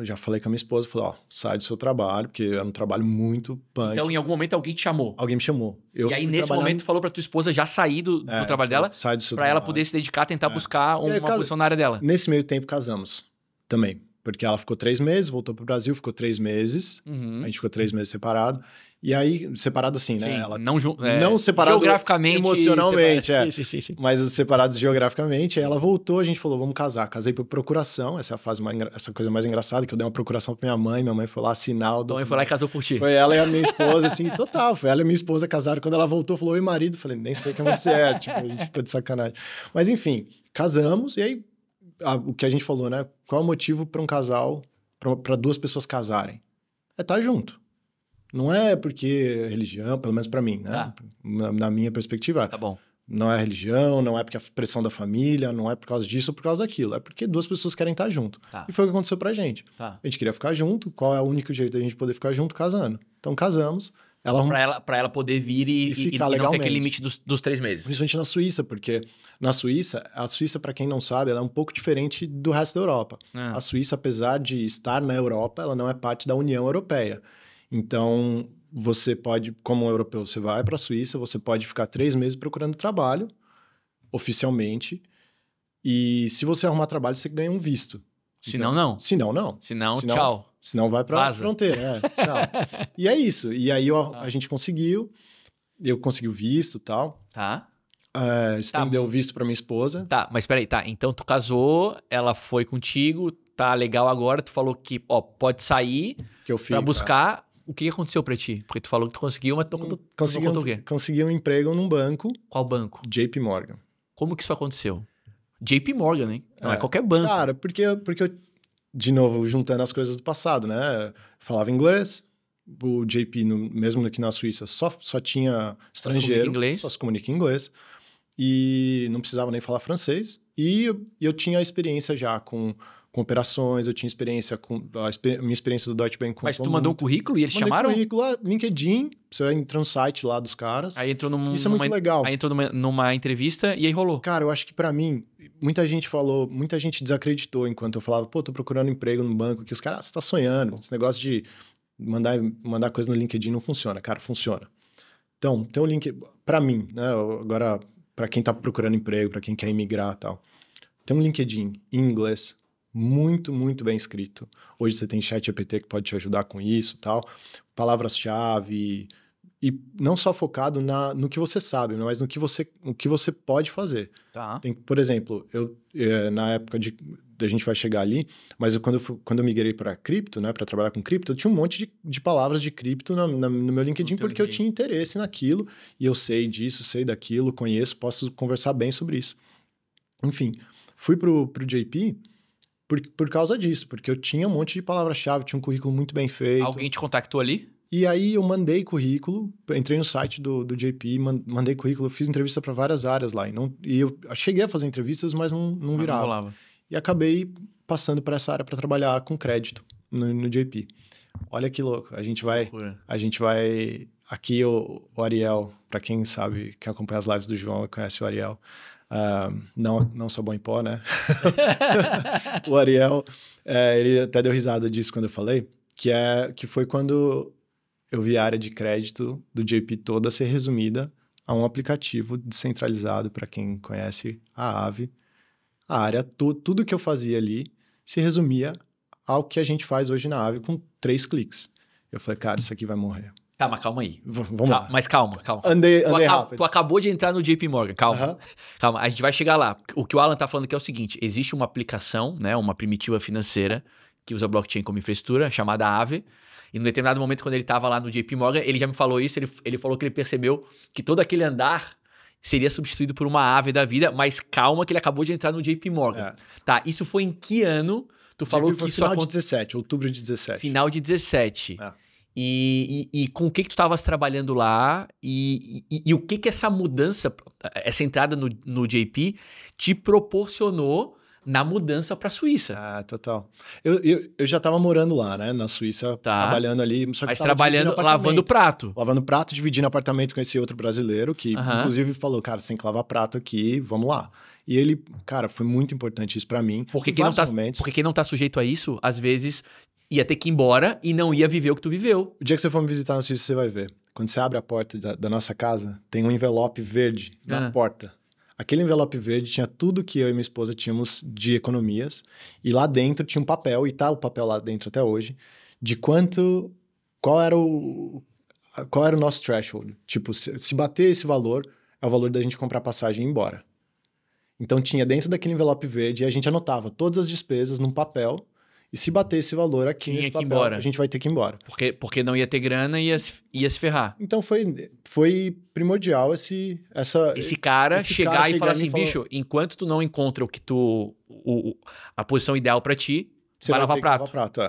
já falei com a minha esposa, falei, ó, sai do seu trabalho, porque era um trabalho muito punk. Então, em algum momento, alguém te chamou. Alguém me chamou. E aí, nesse momento, tu falou pra tua esposa já sair do trabalho dela, sai do seu pra ela trabalho. poder se dedicar a tentar buscar E aí, uma posição na área dela. Nesse meio tempo, casamos também. Porque ela ficou 3 meses, voltou pro Brasil, ficou 3 meses. A gente ficou 3 meses separado. E aí, separado assim, né? Sim, Ela não separado geograficamente, emocionalmente, Sim. mas separados geograficamente. Aí ela voltou, a gente falou, vamos casar. Casei por procuração, essa é a fase essa coisa mais engraçada, que eu dei uma procuração pra minha mãe foi lá assinar o Tua mãe foi lá e casou por ti. Foi ela e a minha esposa, assim, total. Foi ela e a minha esposa casaram. Quando ela voltou, falou, oi, marido. Falei, nem sei quem você é. Tipo, a gente ficou de sacanagem. Mas, enfim, casamos. E aí, o que a gente falou, né? Qual é o motivo para um casal, para 2 pessoas casarem? É estar junto. Não é porque religião, pelo menos para mim, né? Tá. Na minha perspectiva. Tá bom. Não é religião, não é porque a pressão da família, não é por causa disso ou por causa daquilo. É porque 2 pessoas querem estar junto. Tá. E foi o que aconteceu pra gente. Tá. A gente queria ficar junto. Qual é o único jeito da gente poder ficar junto? Casando. Então, casamos. Ela Pra ela poder vir e ficar não ter legalmente. aquele limite dos 3 meses. Principalmente na Suíça, porque a Suíça, para quem não sabe, ela é um pouco diferente do resto da Europa. A Suíça, apesar de estar na Europa, ela não é parte da União Europeia. Então, você pode, como um europeu, você vai para a Suíça, você pode ficar 3 meses procurando trabalho, oficialmente, e se você arrumar trabalho, você ganha um visto. Senão, não. Senão, Tchau. Senão vai para a fronteira. Tchau. E é isso. E aí a gente conseguiu, eu consegui o visto e tal. Tá. Estendeu o visto para minha esposa. Tá, mas peraí, tá. Então tu casou, ela foi contigo, tá legal agora, tu falou que, ó, pode sair Que eu fiz. pra buscar. O que aconteceu pra ti? Porque tu falou que tu conseguiu, mas tu não contou o quê? Consegui um emprego num banco, Qual banco? JP Morgan. Como que isso aconteceu? JP Morgan, hein? Não é qualquer banco. Cara, porque eu, de novo, juntando as coisas do passado, né? Falava inglês, o JP, mesmo aqui na Suíça, só tinha estrangeiro. Só se comunica em inglês. E não precisava nem falar francês. E eu tinha experiência já com com operações, eu tinha experiência com... minha experiência do Deutsche Bank... Mas tu mandou um currículo e eles chamaram? Mandei currículo, LinkedIn, você entra no site lá dos caras. Aí entrou Isso é muito legal. Aí entrou numa entrevista e aí rolou. Cara, eu acho que pra mim, muita gente desacreditou enquanto eu falava, pô, tô procurando emprego no banco, que os caras, você tá sonhando, esse negócio de mandar coisa no LinkedIn não funciona. Cara, funciona. Então, tem um link, pra mim, né, agora, pra quem tá procurando emprego, pra quem quer imigrar e tal, tem um LinkedIn em inglês, muito, muito bem escrito. Hoje você tem ChatGPT que pode te ajudar com isso e tal. Palavras-chave. E não só focado no que você sabe, mas no que você pode fazer. Tá. Tem, por exemplo, na época a gente vai chegar ali, mas quando eu migrei para cripto, né, para trabalhar com cripto, eu tinha um monte de palavras de cripto no meu LinkedIn, porque eu tinha interesse naquilo, e eu sei disso, sei daquilo, conheço, posso conversar bem sobre isso. Enfim, fui pro JP por causa disso, porque eu tinha um monte de palavra-chave, tinha um currículo muito bem feito. Alguém te contactou ali? E aí eu mandei currículo, entrei no site do JP, mandei currículo, fiz entrevista para várias áreas lá. E eu cheguei a fazer entrevistas, mas não virava. Não rolava. E acabei passando para essa área para trabalhar com crédito no JP. Olha que louco, a gente vai... Aqui o Ariel, para quem sabe, quem acompanha as lives do João, conhece o Ariel. Não sou bom em pó, né? O Ariel, ele até deu risada disso quando eu falei, que foi quando eu vi a área de crédito do JP toda ser resumida a um aplicativo descentralizado, para quem conhece a Aave. A área, tudo que eu fazia ali se resumia ao que a gente faz hoje na Aave com 3 cliques. Eu falei, cara, isso aqui vai morrer. Tá, mas calma aí. Vamos lá. Mas calma. Andei rápido. Tu acabou de entrar no JP Morgan, calma. Calma, a gente vai chegar lá. O que o Alan tá falando aqui é o seguinte, existe uma aplicação, né, uma primitiva financeira que usa blockchain como infraestrutura, chamada Aave, e num determinado momento, quando ele tava lá no JP Morgan, ele já me falou isso, ele falou que ele percebeu que todo aquele andar seria substituído por uma Aave da vida, mas calma que ele acabou de entrar no JP Morgan. Tá, isso foi em que ano? Tu falou que isso final de 17, outubro de 17. Final de 17. E com o que tu estavas trabalhando lá e o que essa mudança, essa entrada no JP te proporcionou na mudança para a Suíça? Total. Eu já estava morando lá, né, na Suíça, trabalhando ali. Só que mas trabalhando, lavando prato. Lavando prato, dividindo apartamento com esse outro brasileiro que, inclusive, falou, cara, você tem que lavar prato aqui, vamos lá. E ele, cara, foi muito importante isso para mim. Porque quem não tá sujeito a isso, às vezes ia ter que ir embora e não ia viver o que tu viveu. O dia que você for me visitar na Suíça, você vai ver. Quando você abre a porta da nossa casa, tem um envelope verde na porta. Aquele envelope verde tinha tudo que eu e minha esposa tínhamos de economias. E lá dentro tinha um papel, e tá o papel lá dentro até hoje, de qual era o nosso threshold. Tipo, se bater esse valor, é o valor da gente comprar passagem e ir embora. Então tinha dentro daquele envelope verde, e a gente anotava todas as despesas num papel. E se bater esse valor aqui nesse papel, a gente vai ter que ir embora. Porque não ia ter grana e ia se ferrar. Então foi primordial esse cara chegar e falar assim, bicho, enquanto tu não encontra o que a posição ideal pra ti, você vai lavar prato.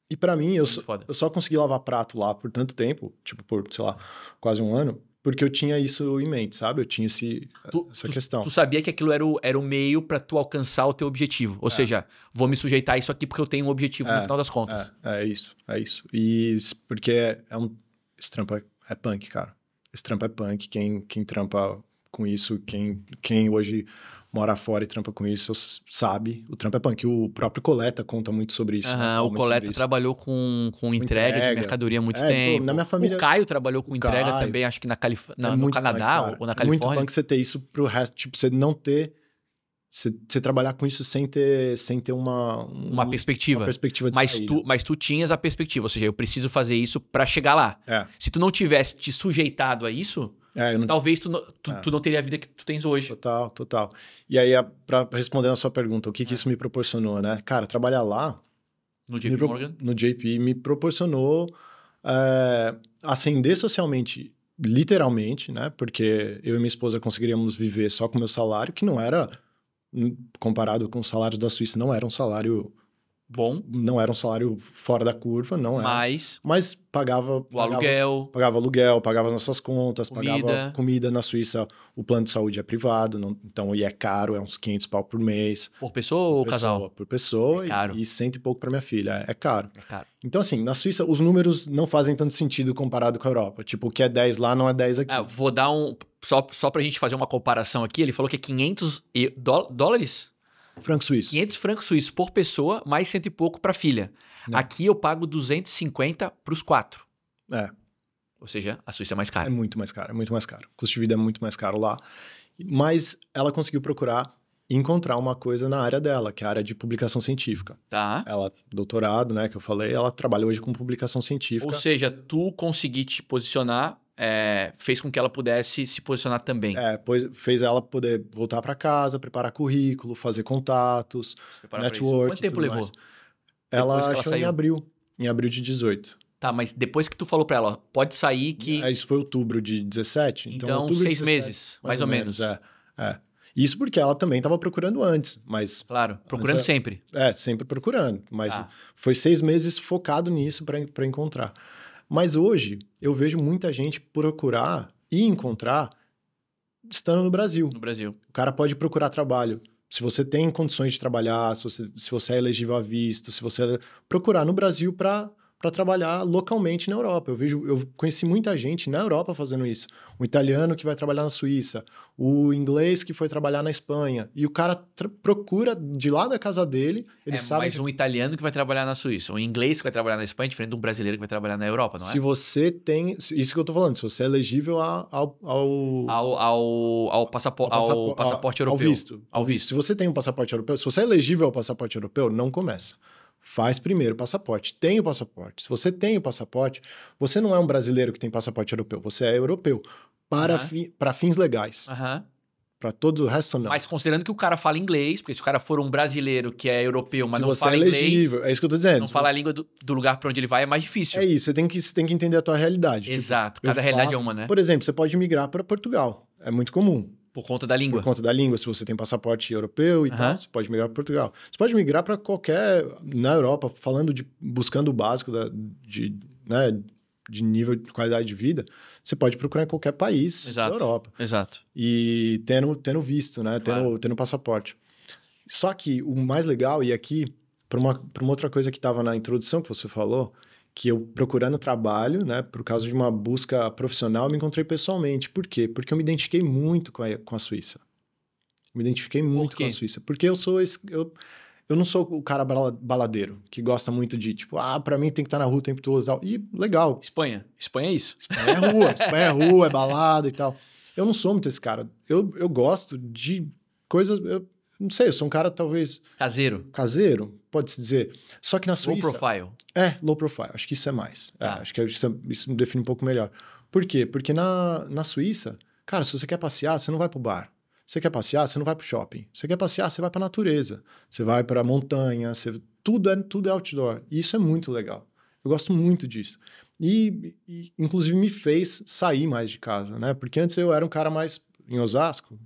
E pra mim, eu só consegui lavar prato lá por tanto tempo, tipo por, sei lá, quase um ano, porque eu tinha isso em mente, sabe? Eu tinha essa questão. Tu sabia que aquilo era o meio pra tu alcançar o teu objetivo. Ou seja, vou me sujeitar a isso aqui porque eu tenho um objetivo no final das contas. É isso. E porque esse trampo é punk, cara. Esse trampo é punk. Quem trampa com isso, quem hoje mora fora e trampa com isso, sabe. O trampo é punk. O próprio Coleta conta muito sobre isso. O Coleta trabalhou com entrega de mercadoria há muito tempo. Pô, na minha família, o Caio trabalhou com entrega também, acho que no Canadá ou na Califórnia. É muito punk você ter isso pro resto. Tipo, você não ter... Você trabalhar com isso sem ter uma perspectiva. Uma perspectiva de saída. Mas tu tinhas a perspectiva. Ou seja, eu preciso fazer isso pra chegar lá. Se tu não tivesse te sujeitado a isso... talvez tu não teria a vida que tu tens hoje. Total. E aí, pra responder a sua pergunta, o que isso me proporcionou, né? Cara, trabalhar lá... No JP Morgan? No JP me proporcionou ascender socialmente, literalmente, né? Porque eu e minha esposa conseguiríamos viver só com o meu salário, que não era, comparado com os salários da Suíça, não era um salário Bom. Não era um salário fora da curva, não era. Mas pagava aluguel. Pagava aluguel, pagava as nossas contas, Comida. pagava comida. Na Suíça, o plano de saúde é privado, então e é caro, é uns 500 pau por mês. Por pessoa ou casal? Por pessoa, é caro. E 100 e pouco para minha filha. É caro. É caro. Então, assim, na Suíça, os números não fazem tanto sentido comparado com a Europa. Tipo, o que é 10 lá não é 10 aqui. Vou dar um... Só pra gente fazer uma comparação aqui, ele falou que é 500 dólares? Franco suíço. 500 francos suíços por pessoa, mais 100 e pouco pra filha. Aqui eu pago 250 pros 4. Ou seja, a Suíça é mais cara. É muito mais caro, é muito mais caro. O custo de vida é muito mais caro lá. Mas ela conseguiu procurar e encontrar uma coisa na área dela, que é a área de publicação científica. Tá. Ela, doutorado, né, que eu falei, ela trabalha hoje com publicação científica. Ou seja, tu conseguir te posicionar, fez com que ela pudesse se posicionar também. Fez ela poder voltar para casa, preparar currículo, fazer contatos, network. Quanto tempo levou? Ela achou em abril de 18. Tá, mas depois que tu falou pra ela, ó, pode sair que... Isso foi outubro de 17. Então outubro 6 de 17, meses, mais ou menos. Isso porque ela também estava procurando antes, mas... Claro, procurando sempre. Sempre procurando, mas foi 6 meses focado nisso para encontrar. Mas hoje, eu vejo muita gente procurar e encontrar estando no Brasil. No Brasil. O cara pode procurar trabalho. Se você tem condições de trabalhar, se você é elegível a visto, se você procurar no Brasil para trabalhar localmente na Europa. Eu conheci muita gente na Europa fazendo isso. Um italiano que vai trabalhar na Suíça, o inglês que foi trabalhar na Espanha. E o cara procura de lá da casa dele, ele sabe... Mas um italiano que vai trabalhar na Suíça, um inglês que vai trabalhar na Espanha é diferente de um brasileiro que vai trabalhar na Europa, não é? Se você tem... Isso que eu tô falando, se você é elegível ao passaporte europeu. Ao visto. Se você tem um passaporte europeu, se você é elegível ao passaporte europeu, não começa. Faz primeiro o passaporte. Tem o passaporte. Se você tem o passaporte, você não é um brasileiro que tem passaporte europeu. Você é europeu. Para fins legais. Para todo o resto, não. Mas considerando que o cara fala inglês, porque se o cara for um brasileiro que é europeu, mas não fala inglês... Se você é elegível, é isso que eu tô dizendo. Não fala a língua do lugar para onde ele vai, é mais difícil. É isso, você tem que entender a tua realidade. Exato, cada realidade é uma, né? Por exemplo, você pode migrar para Portugal. É muito comum. Por conta da língua. Por conta da língua, se você tem passaporte europeu e tal, você pode migrar para Portugal. Você pode migrar para qualquer... Na Europa, buscando o básico de nível de qualidade de vida, você pode procurar em qualquer país da Europa. Exato. E tendo visto, né? Tendo passaporte. Só que o mais legal, e aqui, para uma outra coisa que estava na introdução que você falou, que eu procurando trabalho, né, por causa de uma busca profissional, me encontrei pessoalmente. Por quê? Porque eu me identifiquei muito com a Suíça. Me identifiquei muito com a Suíça. Porque eu não sou o cara baladeiro, que gosta muito de, tipo, pra mim tem que estar na rua o tempo todo e tal. E legal. Espanha é isso. Espanha é rua. Espanha é rua, é balada e tal. Eu não sou muito esse cara. Eu gosto de coisas... Não sei, eu sou um cara talvez... Caseiro, pode-se dizer. Só que na Suíça... Low profile. Low profile. Acho que isso é mais. Acho que isso me define um pouco melhor. Por quê? Porque na Suíça, cara, se você quer passear, você não vai pro bar. Você quer passear, você não vai pro shopping. Você quer passear, você vai pra natureza. Você vai pra montanha, tudo é outdoor. E isso é muito legal. Eu gosto muito disso. E inclusive, me fez sair mais de casa, né? Porque antes eu era um cara mais... Em Osasco,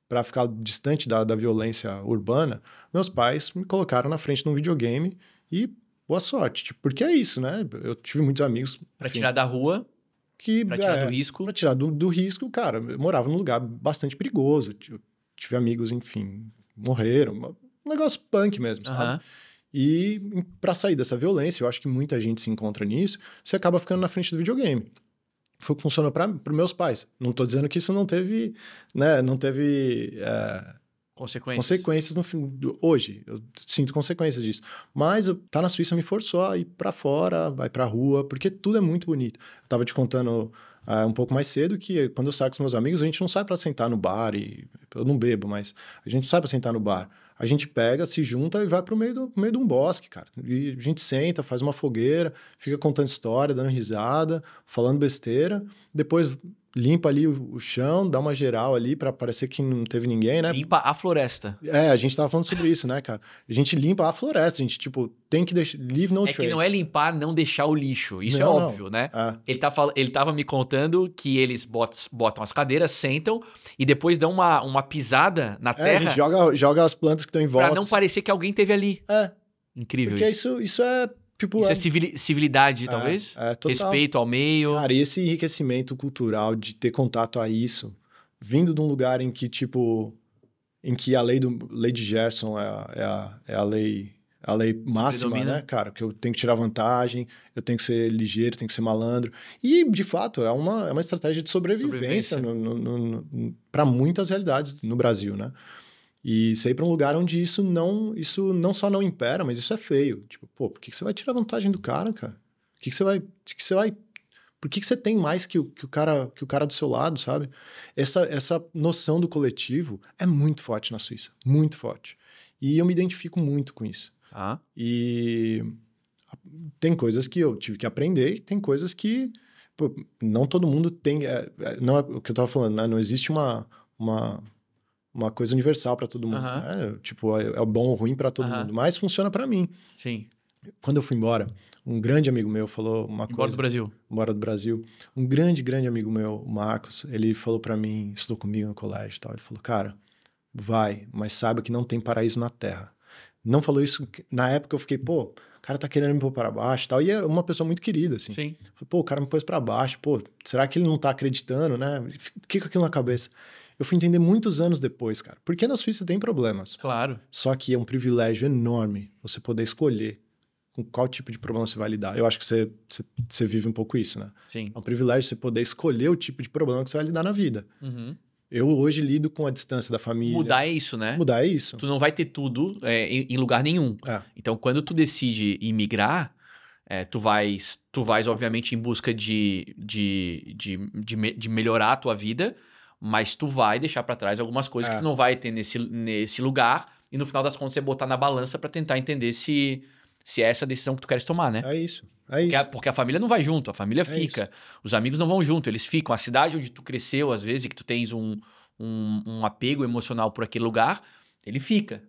para ficar distante da violência urbana, meus pais me colocaram na frente de um videogame e boa sorte. Tipo, porque é isso, né? Eu tive muitos amigos... Para tirar da rua, para tirar do risco. Para tirar do risco, cara, eu morava num lugar bastante perigoso. Eu tive amigos, enfim, morreram. Um negócio punk mesmo, sabe? E para sair dessa violência, eu acho que muita gente se encontra nisso, você acaba ficando na frente do videogame. Foi o que funcionou para meus pais. Não estou dizendo que isso não teve, né, consequências no fim. Hoje, eu sinto consequências disso. Mas estar na Suíça me forçou a ir para fora, a ir para a rua, porque tudo é muito bonito. Eu estava te contando um pouco mais cedo que quando eu saio com os meus amigos, a gente não sai para sentar no bar, eu não bebo, mas a gente sai para sentar no bar. A gente pega, se junta e vai pro meio de um bosque, cara. E a gente senta, faz uma fogueira, fica contando história, dando risada, falando besteira. Depois limpa ali o chão, dá uma geral ali pra parecer que não teve ninguém, né? Limpa a floresta. A gente tava falando sobre isso, né, cara? A gente limpa a floresta, a gente, tipo, tem que deixar... Leave no trace. Que não é limpar, não deixar o lixo. Isso é óbvio, né? Ele tava me contando que eles botam as cadeiras, sentam e depois dão uma pisada na terra. A gente joga as plantas que estão em volta. Pra não parecer que alguém teve ali. Incrível Porque isso. isso é, tipo... Isso é civilidade, talvez? É total. Respeito ao meio. Cara, e esse enriquecimento cultural de ter contato a isso, vindo de um lugar em que, tipo, em que a lei de Gerson é a lei máxima, Predomina. né, cara? Que eu tenho que tirar vantagem, eu tenho que ser ligeiro, tenho que ser malandro. E, de fato, é uma estratégia de sobrevivência para muitas realidades no Brasil, né? E você ir para um lugar onde isso não só não impera, mas isso é feio. Tipo, pô, por que você vai tirar vantagem do cara, cara? Por que você tem mais que o cara do seu lado, sabe? Essa noção do coletivo é muito forte na Suíça, muito forte. E eu me identifico muito com isso. Tá. E tem coisas que eu tive que aprender, e tem coisas que pô, não todo mundo tem. Não é o que eu tava falando, né? Não existe uma coisa universal para todo mundo. Né? Tipo, é bom ou ruim para todo mundo, mas funciona para mim. Sim. Quando eu fui embora, um grande amigo meu falou uma coisa... Embora do Brasil. Um grande amigo meu, o Marcos, ele falou para mim, estudou comigo no colégio e tal, ele falou, cara, vai, mas saiba que não tem paraíso na Terra. Não falou isso, na época eu fiquei, pô, o cara tá querendo me pôr para baixo e tal, e é uma pessoa muito querida, assim. Sim. Falei, pô, o cara me pôs para baixo, pô, será que ele não tá acreditando, né? Fiquei com aquilo na cabeça. Eu fui entender muitos anos depois, cara, porque na Suíça tem problemas. Claro. Só que é um privilégio enorme você poder escolher com qual tipo de problema você vai lidar. Eu acho que você vive um pouco isso, né? Sim. É um privilégio você poder escolher o tipo de problema que você vai lidar na vida. Uhum. Eu hoje lido com a distância da família. Mudar é isso, né? Mudar é isso. Tu não vai ter tudo em lugar nenhum. Então, quando tu decide imigrar, tu vais, obviamente, em busca de melhorar a tua vida, mas tu vai deixar para trás algumas coisas que tu não vai ter nesse lugar, e no final das contas você botar na balança para tentar entender se é essa a decisão que tu queres tomar, né? É isso. Porque a família não vai junto, a família fica. Os amigos não vão junto, eles ficam. A cidade onde tu cresceu, às vezes, e que tu tens um apego emocional por aquele lugar, ele fica.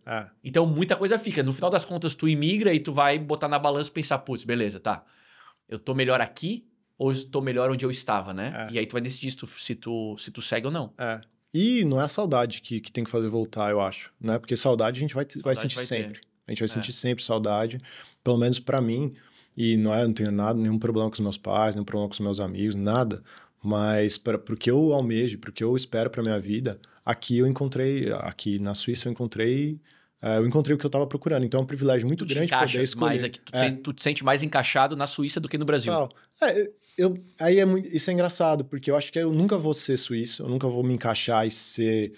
Então, muita coisa fica. No final das contas, tu imigra e tu vai botar na balança e pensar, putz, beleza, tá. Eu tô melhor aqui ou estou melhor onde eu estava, né? E aí tu vai decidir se tu segue ou não. E não é a saudade que tem que fazer voltar, eu acho, né? Porque saudade a gente vai sentir sempre. A gente vai sentir sempre saudade, pelo menos para mim, e não tenho nenhum problema com os meus pais, nenhum problema com os meus amigos, nada, mas pro que eu almejo, pro que eu espero para minha vida, aqui na Suíça eu encontrei o que eu estava procurando, então é um privilégio muito grande poder escolher. Mais aqui, tu te sente mais encaixado na Suíça do que no Brasil. Isso é engraçado, porque eu acho que eu nunca vou ser suíço, eu nunca vou me encaixar e ser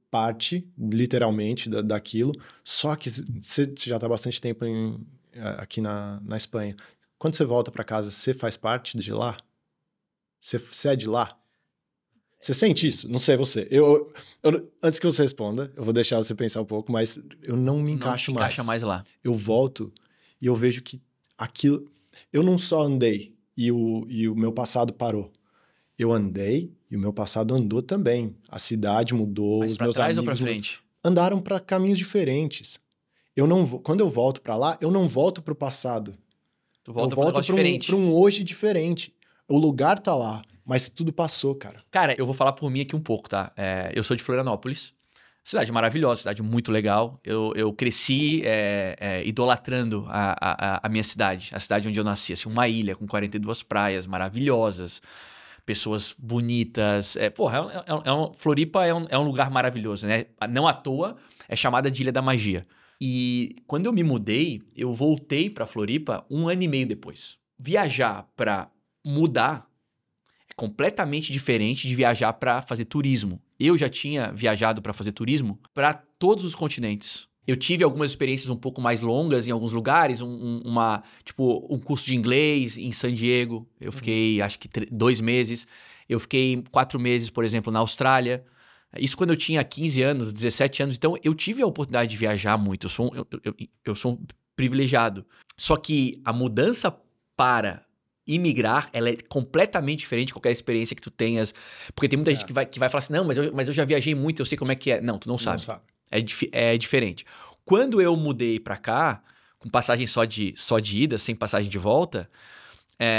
parte, literalmente, daquilo. Só que você já está há bastante tempo aqui na Espanha. Quando você volta para casa, você faz parte de lá? Você é de lá? Você sente isso? Não sei você. Antes que você responda, eu vou deixar você pensar um pouco, mas eu não me encaixo mais. Não encaixa mais lá. Eu volto e eu vejo que aquilo... Eu não só andei e o meu passado parou. Eu andei e o meu passado andou também. A cidade mudou, mas os pra meus trás amigos ou pra frente? Andaram para caminhos diferentes. Quando eu volto para lá, eu não volto para o passado. Tu volta para um hoje diferente. O lugar tá lá, mas tudo passou, cara. Cara, eu vou falar por mim aqui um pouco, tá? Eu sou de Florianópolis. Cidade maravilhosa, cidade muito legal. Eu cresci idolatrando a minha cidade, a cidade onde eu nasci. Assim, uma ilha com 42 praias maravilhosas, pessoas bonitas. Floripa é um lugar maravilhoso, né? Não à toa é chamada de Ilha da Magia. E quando eu me mudei, eu voltei para Floripa 1 ano e meio depois. Viajar para mudar é completamente diferente de viajar para fazer turismo. Eu já tinha viajado para fazer turismo para todos os continentes. Eu tive algumas experiências um pouco mais longas em alguns lugares, um curso de inglês em San Diego. Eu fiquei, acho que 2 meses. Eu fiquei 4 meses, por exemplo, na Austrália. Isso quando eu tinha 15 anos, 17 anos. Então, eu tive a oportunidade de viajar muito. Eu sou um privilegiado. Só que a mudança para imigrar, ela é completamente diferente de qualquer experiência que tu tenhas. Porque tem muita gente que vai falar assim, não, mas eu já viajei muito, eu sei como é que é. Não, tu não sabe. É diferente. Quando eu mudei pra cá, com passagem só de ida, sem passagem de volta,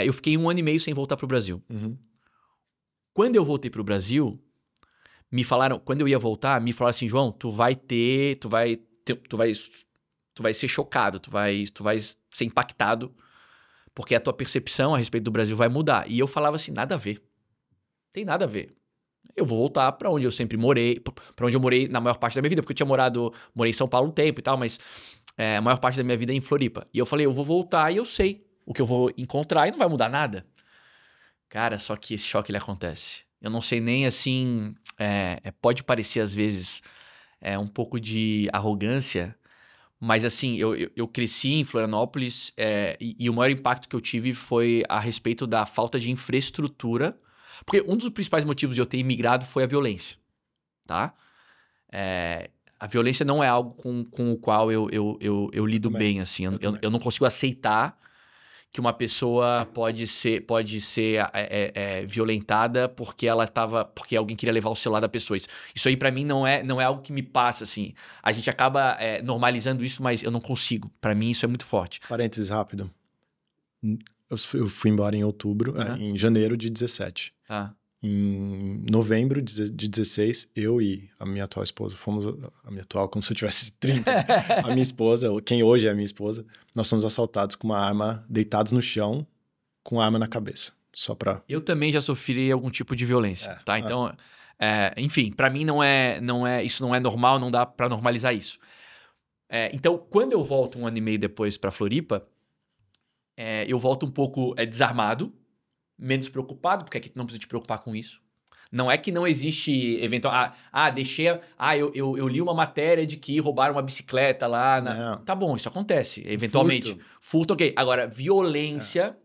eu fiquei 1 ano e meio sem voltar pro Brasil. Uhum. Quando eu voltei pro Brasil, quando eu ia voltar, me falaram assim, João, tu vai tu vai ser chocado, tu vai ser impactado, porque a tua percepção a respeito do Brasil vai mudar. E eu falava assim, nada a ver. Tem nada a ver. Eu vou voltar para onde eu sempre morei, para onde eu morei na maior parte da minha vida, porque eu morei em São Paulo um tempo e tal, mas a maior parte da minha vida é em Floripa. E eu falei, eu vou voltar e eu sei o que eu vou encontrar e não vai mudar nada. Cara, só que esse choque ele acontece. Eu não sei nem assim, pode parecer às vezes um pouco de arrogância, mas assim, eu cresci em Florianópolis e o maior impacto que eu tive foi a respeito da falta de infraestrutura, porque um dos principais motivos de eu ter imigrado foi a violência, tá? A violência não é algo com o qual eu lido bem, assim. Eu não consigo aceitar que uma pessoa pode ser violentada porque alguém queria levar o celular da pessoa. Isso aí pra mim não é algo que me passa, assim. A gente acaba normalizando isso, mas eu não consigo. Pra mim isso é muito forte. Parênteses rápido. Eu fui embora em outubro, em janeiro de 17. Ah. Em novembro de 16, eu e a minha atual esposa a minha atual, como se eu tivesse 30, a minha esposa, quem hoje é a minha esposa, nós fomos assaltados com uma arma, deitados no chão, com a arma na cabeça. Só pra... Eu também já sofri algum tipo de violência, tá? Então, enfim, pra mim isso não é normal, não dá pra normalizar isso. Então, quando eu volto 1 ano e meio depois pra Floripa, eu volto um pouco desarmado, menos preocupado, porque aqui tu não precisa te preocupar com isso. Não é que não existe eventual... eu li uma matéria de que roubaram uma bicicleta lá... Tá bom, isso acontece, eventualmente. Furto, ok. Agora, violência,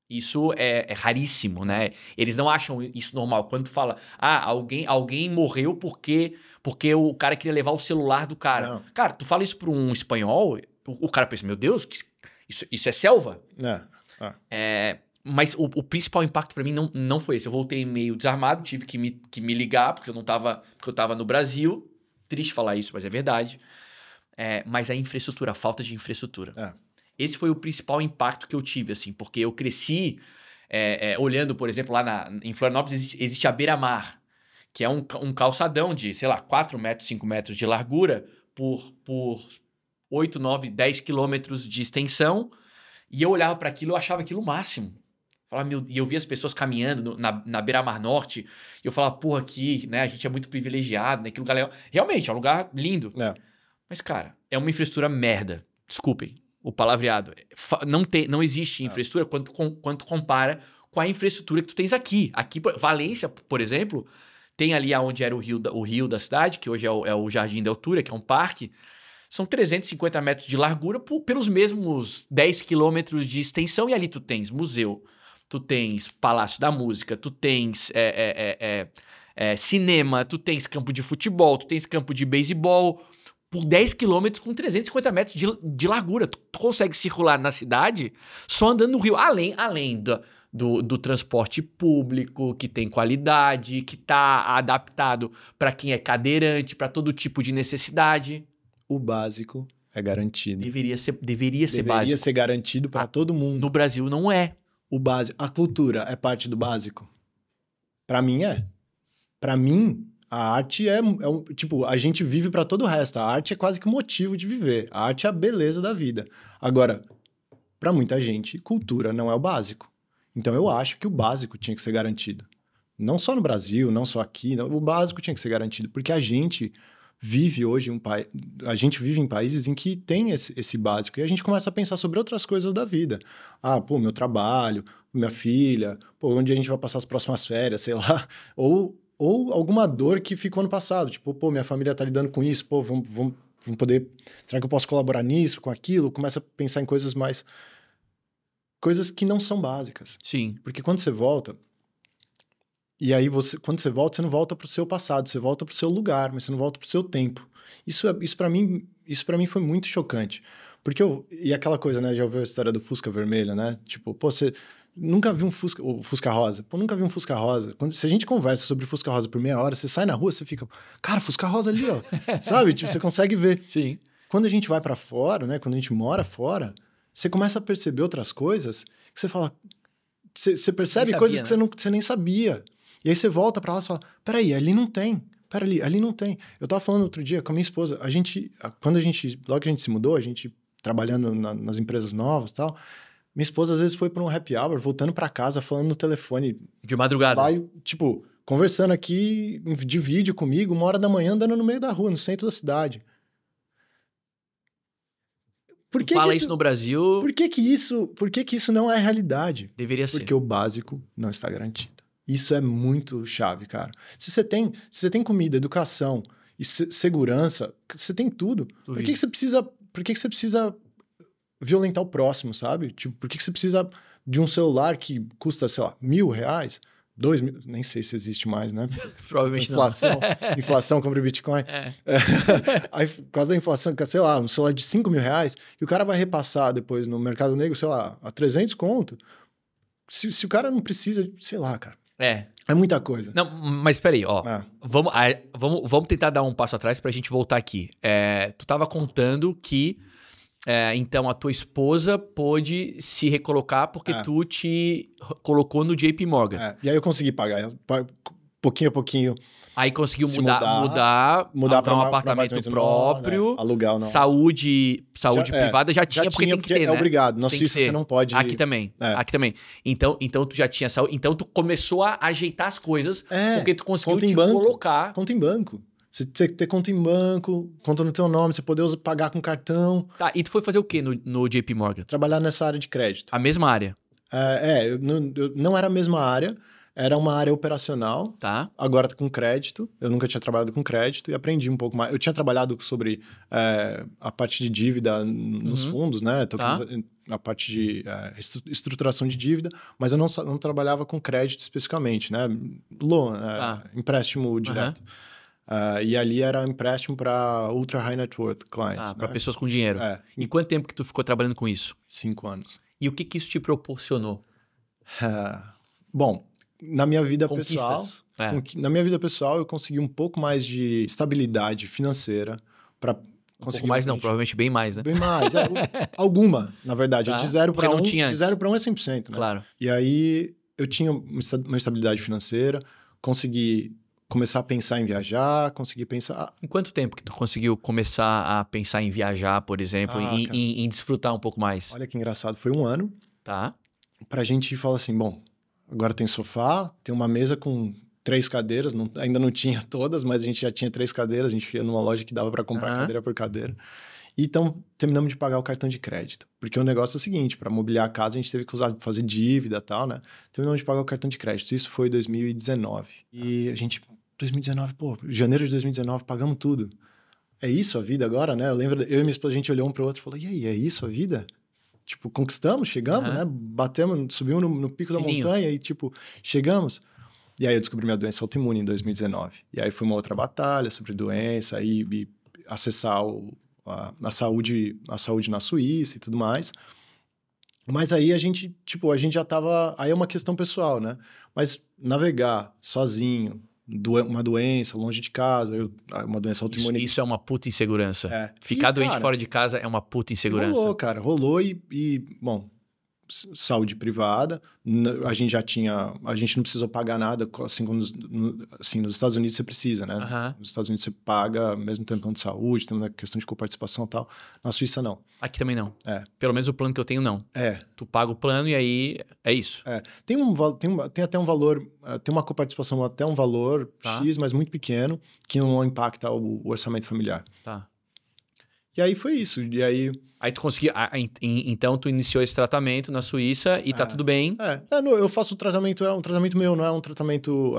isso é raríssimo, né? Eles não acham isso normal. Quando tu fala, alguém morreu porque o cara queria levar o celular do cara. Não. Cara, tu fala isso pra um espanhol, o cara pensa, meu Deus, isso é selva? Mas o principal impacto pra mim não foi esse. Eu voltei meio desarmado, tive que me ligar, porque eu tava no Brasil. Triste falar isso, mas é verdade. Mas a infraestrutura, a falta de infraestrutura. Esse foi o principal impacto que eu tive, assim, porque eu cresci olhando, por exemplo, lá em Florianópolis existe a Beira-Mar, que é um calçadão de, sei lá, 4 metros, 5 metros de largura por 8, 9, 10 quilômetros de extensão. E eu olhava para aquilo e eu achava aquilo o máximo. E eu via as pessoas caminhando na Beira-Mar Norte, e eu falava, porra, aqui, né, a gente é muito privilegiado, né, que lugar legal. Realmente, é um lugar lindo. Mas, cara, é uma infraestrutura merda. Desculpem o palavreado. Não existe infraestrutura quando compara com a infraestrutura que tu tens aqui. Aqui, Valência, por exemplo, tem ali onde era o rio da cidade, que hoje é o Jardim da Altura, que é um parque. São 350 metros de largura pelos mesmos 10 quilômetros de extensão, e ali tu tens museu, tu tens Palácio da Música, tu tens cinema, tu tens campo de futebol, tu tens campo de beisebol, por 10 quilômetros com 350 metros de largura. Tu consegue circular na cidade só andando no rio, além do transporte público, que tem qualidade, que está adaptado para quem é cadeirante, para todo tipo de necessidade. O básico é garantido. Deveria ser básico. Deveria ser garantido para todo mundo. No Brasil não é. O básico. A cultura é parte do básico? Para mim é. Para mim, a arte tipo, a gente vive para todo o resto. A arte é quase que um motivo de viver. A arte é a beleza da vida. Agora, para muita gente, cultura não é o básico. Então eu acho que o básico tinha que ser garantido. Não só no Brasil, não só aqui. Não, o básico tinha que ser garantido. Porque a gente vive hoje a gente vive em países em que tem esse básico, e a gente começa a pensar sobre outras coisas da vida. Meu trabalho, minha filha, onde a gente vai passar as próximas férias, sei lá, ou alguma dor que ficou no passado, tipo, minha família tá lidando com isso, vamos poder, será que eu posso colaborar nisso, com aquilo? Começa a pensar em coisas que não são básicas. Sim. Porque quando você volta, e aí, quando você volta, você não volta pro seu passado, você volta pro seu lugar, mas você não volta pro seu tempo. Isso para mim foi muito chocante. Porque e aquela coisa, né? Já ouviu a história do Fusca vermelho, né? Tipo, você nunca viu o Fusca rosa. Nunca vi um Fusca rosa. Se a gente conversa sobre Fusca rosa por meia hora, você sai na rua, você fica, cara, Fusca rosa ali, ó. Sabe? Tipo, você consegue ver. Sim. Quando a gente vai para fora, né? Quando a gente mora fora, você começa a perceber outras coisas que você fala... Você percebe coisas que você nem sabia. E aí você volta pra lá e fala, peraí, ali não tem. pera ali não tem. Eu tava falando outro dia com a minha esposa, logo que a gente se mudou, a gente trabalhando nas empresas novas e tal, minha esposa às vezes foi pra um happy hour, voltando pra casa, falando no telefone. De madrugada. Lá, tipo, conversando aqui de vídeo comigo, 1h da manhã, andando no meio da rua, no centro da cidade. Fala isso no Brasil... Por que isso não é realidade? Deveria ser. Porque o básico não está garantido. Isso é muito chave, cara. Se você tem comida, educação e segurança, você tem tudo. Por que você precisa violentar o próximo, sabe? Tipo, por que você precisa de um celular que custa, sei lá, R$1.000, 2.000, nem sei se existe mais, né? Provavelmente inflação, não. Inflação compra Bitcoin. Aí, por causa da inflação, sei lá, um celular de R$5.000, e o cara vai repassar depois no mercado negro, sei lá, a 300 conto. Se o cara não precisa, sei lá, cara. É muita coisa. Não, mas peraí, ó. Vamos tentar dar um passo atrás pra gente voltar aqui. Tu tava contando que então a tua esposa pôde se recolocar porque tu te colocou no JP Morgan. E aí eu consegui pagar, pouquinho a pouquinho. Aí conseguiu mudar para um apartamento próprio. Alugar o nosso. Saúde privada já tinha, porque tem que ter, né? Obrigado. Na Suíça você não pode... Aqui também. Então tu já tinha saúde. Então tu começou a ajeitar as coisas, porque tu conseguiu te colocar... Conta em banco. Você tem que ter conta em banco, conta no teu nome, você poder pagar com cartão. Tá, e tu foi fazer o quê no JP Morgan? Trabalhar nessa área de crédito. A mesma área? Eu não era a mesma área. Era uma área operacional, agora com crédito. Eu nunca tinha trabalhado com crédito e aprendi um pouco mais. Eu tinha trabalhado sobre a parte de dívida nos fundos, né? A parte de estruturação de dívida, mas eu não trabalhava com crédito especificamente, né? Loan, empréstimo direto. E ali era empréstimo para ultra high net worth clients. Para pessoas com dinheiro. E quanto tempo que tu ficou trabalhando com isso? 5 anos. E o que isso te proporcionou? Bom... Na minha vida pessoal, eu consegui um pouco mais de estabilidade financeira para conseguir... Um pouco mais não, provavelmente bem mais, né? Bem mais, alguma, na verdade. De 0 para 1, de 0 para 1 é 100%, né? Claro. E aí, eu tinha uma estabilidade financeira, consegui começar a pensar em viajar, consegui pensar... Em quanto tempo que tu conseguiu começar a pensar em viajar, por exemplo, em desfrutar um pouco mais? Olha que engraçado, foi 1 ano. Tá. Pra gente falar assim, bom... Agora tem sofá, tem uma mesa com 3 cadeiras, ainda não tinha todas, mas a gente já tinha 3 cadeiras, a gente ia numa loja que dava para comprar cadeira por cadeira. Então, terminamos de pagar o cartão de crédito. Porque o negócio é o seguinte, para mobiliar a casa a gente teve que fazer dívida e tal, né? Terminamos de pagar o cartão de crédito. Isso foi em 2019. E a gente, 2019, janeiro de 2019, pagamos tudo. É isso a vida agora, né? Eu lembro, eu e minha esposa, a gente olhou um pro outro e falou, e aí, é isso a vida? Tipo, conquistamos, chegamos, né? Batemos, subimos no pico da montanha e, tipo, chegamos. E aí eu descobri minha doença autoimune em 2019. E aí foi uma outra batalha sobre doença e acessar a saúde na Suíça e tudo mais. Mas aí a gente já tava... Aí é uma questão pessoal, né? Mas navegar sozinho, uma doença longe de casa, uma doença autoimune. Isso é uma puta insegurança. Ficar doente fora de casa é uma puta insegurança. Rolou e bom, saúde privada, a gente não precisou pagar nada, assim como nos Estados Unidos você precisa, né? Nos Estados Unidos você paga, mesmo tendo plano de saúde, tem uma questão de coparticipação e tal. Na Suíça, não. Aqui também não. Pelo menos o plano que eu tenho, não. Tu paga o plano e aí é isso. Tem até um valor, tem uma coparticipação até um valor X, mas muito pequeno, que não impacta o orçamento familiar. E aí foi isso, e aí... Aí tu conseguiu... Então tu iniciou esse tratamento na Suíça e tá tudo bem? Eu faço o tratamento, é um tratamento meu, não é um tratamento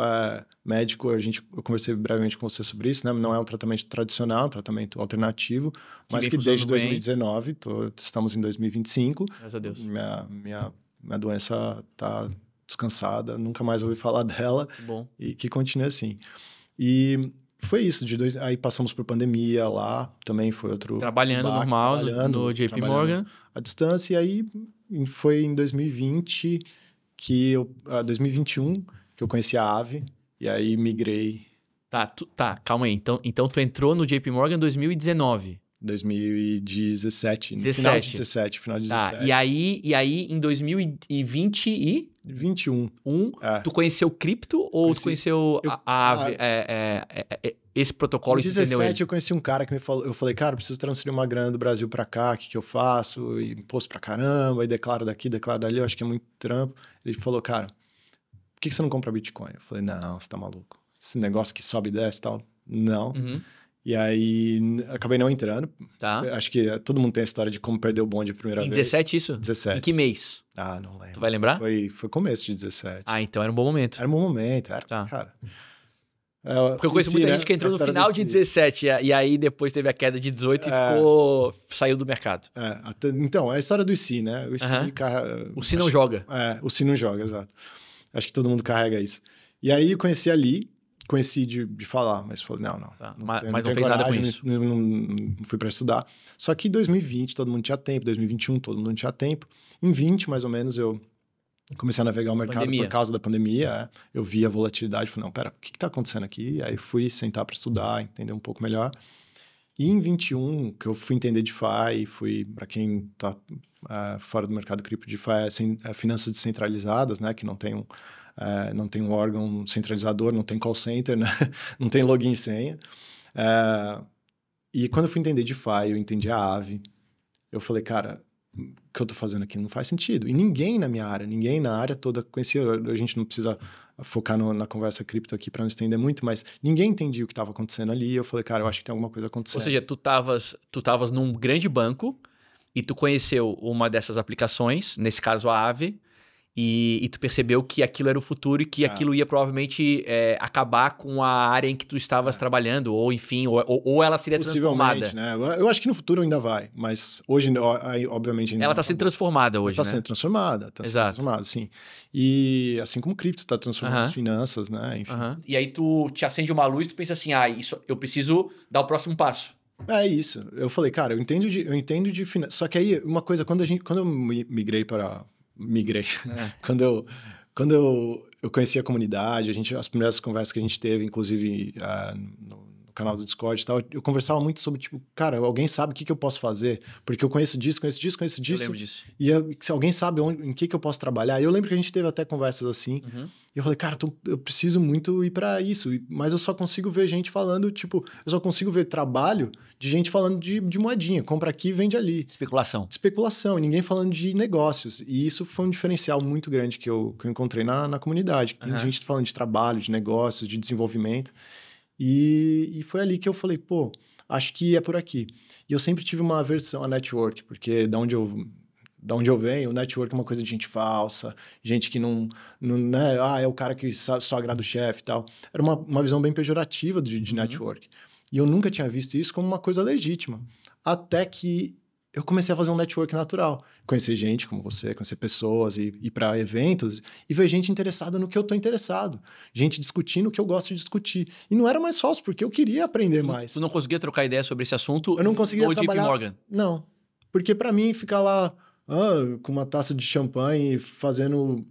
médico. Eu conversei brevemente com você sobre isso, né? Não é um tratamento tradicional, é um tratamento alternativo, mas que desde 2019, estamos em 2025. Graças a Deus. Minha doença tá descansada, nunca mais ouvi falar dela. Bom. E que continue assim. E... Foi isso, aí passamos por pandemia lá, também foi outro... Trabalhando no JP Morgan. À distância, e aí foi em 2020 2021 que eu conheci a Aave, e aí migrei. Calma aí. Então tu entrou no JP Morgan em 2019. 2017. No final de 17, final de 17. Tá, e aí em 2020 e... 21. Tu conheceu cripto ou tu conheceu esse protocolo? Em 17 eu conheci um cara que me falou, eu falei, cara, eu preciso transferir uma grana do Brasil pra cá, o que eu faço? E imposto pra caramba, e declaro daqui, declaro dali, eu acho que é muito trampo. Ele falou, cara, por que você não compra Bitcoin? Eu falei, não, você tá maluco. Esse negócio que sobe e desce e tal, não. E aí, acabei não entrando. Tá. Acho que todo mundo tem a história de como perder o bonde a primeira vez. Em 17 isso? 17. Em que mês? Ah, não lembro. Tu vai lembrar? Foi começo de 17. Ah, então era um bom momento. Era um bom momento, Tá. Cara. Porque eu conheço muita gente que entrou no final de 17 e aí depois teve a queda de 18 e saiu do mercado. Então, é a história do IC, né? O IC, o IC não joga. O IC não joga, exato. Acho que todo mundo carrega isso. E aí eu conheci de falar, mas falei, não. Tá. Mas não fez nada com isso. Não fui para estudar. Só que em 2020 todo mundo tinha tempo, 2021 todo mundo tinha tempo. Em 20, mais ou menos, eu comecei a navegar o mercado por causa da pandemia. Eu vi a volatilidade, falei, não, pera, o que está acontecendo aqui? Aí fui sentar para estudar, entender um pouco melhor. E em 21, que eu fui entender DeFi, para quem está fora do mercado cripto, DeFi é finanças descentralizadas, né? Que não tem um órgão centralizador, não tem call center, né? Não tem login e senha. E quando eu fui entender DeFi, eu entendi a Aave, eu falei, cara, o que eu tô fazendo aqui não faz sentido. E ninguém na minha área, ninguém na área toda conhecia, a gente não precisa focar na conversa cripto aqui para não estender muito, mas ninguém entendia o que estava acontecendo ali, e eu falei, cara, eu acho que tem alguma coisa acontecendo. Ou seja, tu tavas num grande banco e tu conheceu uma dessas aplicações, nesse caso a Aave, e tu percebeu que aquilo era o futuro e que aquilo ia provavelmente acabar com a área em que tu estavas trabalhando, ou enfim, ou ela seria transformada. Né? Eu acho que no futuro ainda vai, mas hoje, obviamente... Ainda ela está sendo transformada hoje, né? Está sendo transformada, sim. E assim como o cripto está transformando as finanças, né? Enfim. E aí tu te acende uma luz e tu pensa assim, isso, eu preciso dar o próximo passo. É isso. Eu falei, cara, eu entendo de finanças. Só que aí, uma coisa, quando eu migrei. Quando eu conheci a comunidade, as primeiras conversas que a gente teve, inclusive no canal do Discord e tal, eu conversava muito sobre, tipo, cara, alguém sabe o que eu posso fazer? Porque eu conheço disso. Eu lembro disso. E se alguém sabe em que eu posso trabalhar? E eu lembro que a gente teve até conversas assim. E eu falei, cara, eu preciso muito ir para isso. Mas eu só consigo ver gente falando, tipo, eu só consigo ver trabalho de gente falando de moedinha. Compra aqui, vende ali. Especulação. E ninguém falando de negócios. E isso foi um diferencial muito grande que eu encontrei na comunidade. Tem gente falando de trabalho, de negócios, de desenvolvimento. E foi ali que eu falei, pô, acho que é por aqui. E eu sempre tive uma aversão a network, porque da onde eu venho, o network é uma coisa de gente falsa, gente que não né? É o cara que só agrada o chefe e tal. Era uma visão bem pejorativa de network. E eu nunca tinha visto isso como uma coisa legítima. Até que eu comecei a fazer um network natural. Conhecer gente como você, conhecer pessoas, ir para eventos e ver gente interessada no que eu tô interessado. Gente discutindo o que eu gosto de discutir. E não era mais falso, porque eu queria aprender mais. Tu não conseguia trocar ideia sobre esse assunto? Eu não conseguia trabalhar... JP Morgan? Não. Porque para mim, ficar lá com uma taça de champanhe fazendo...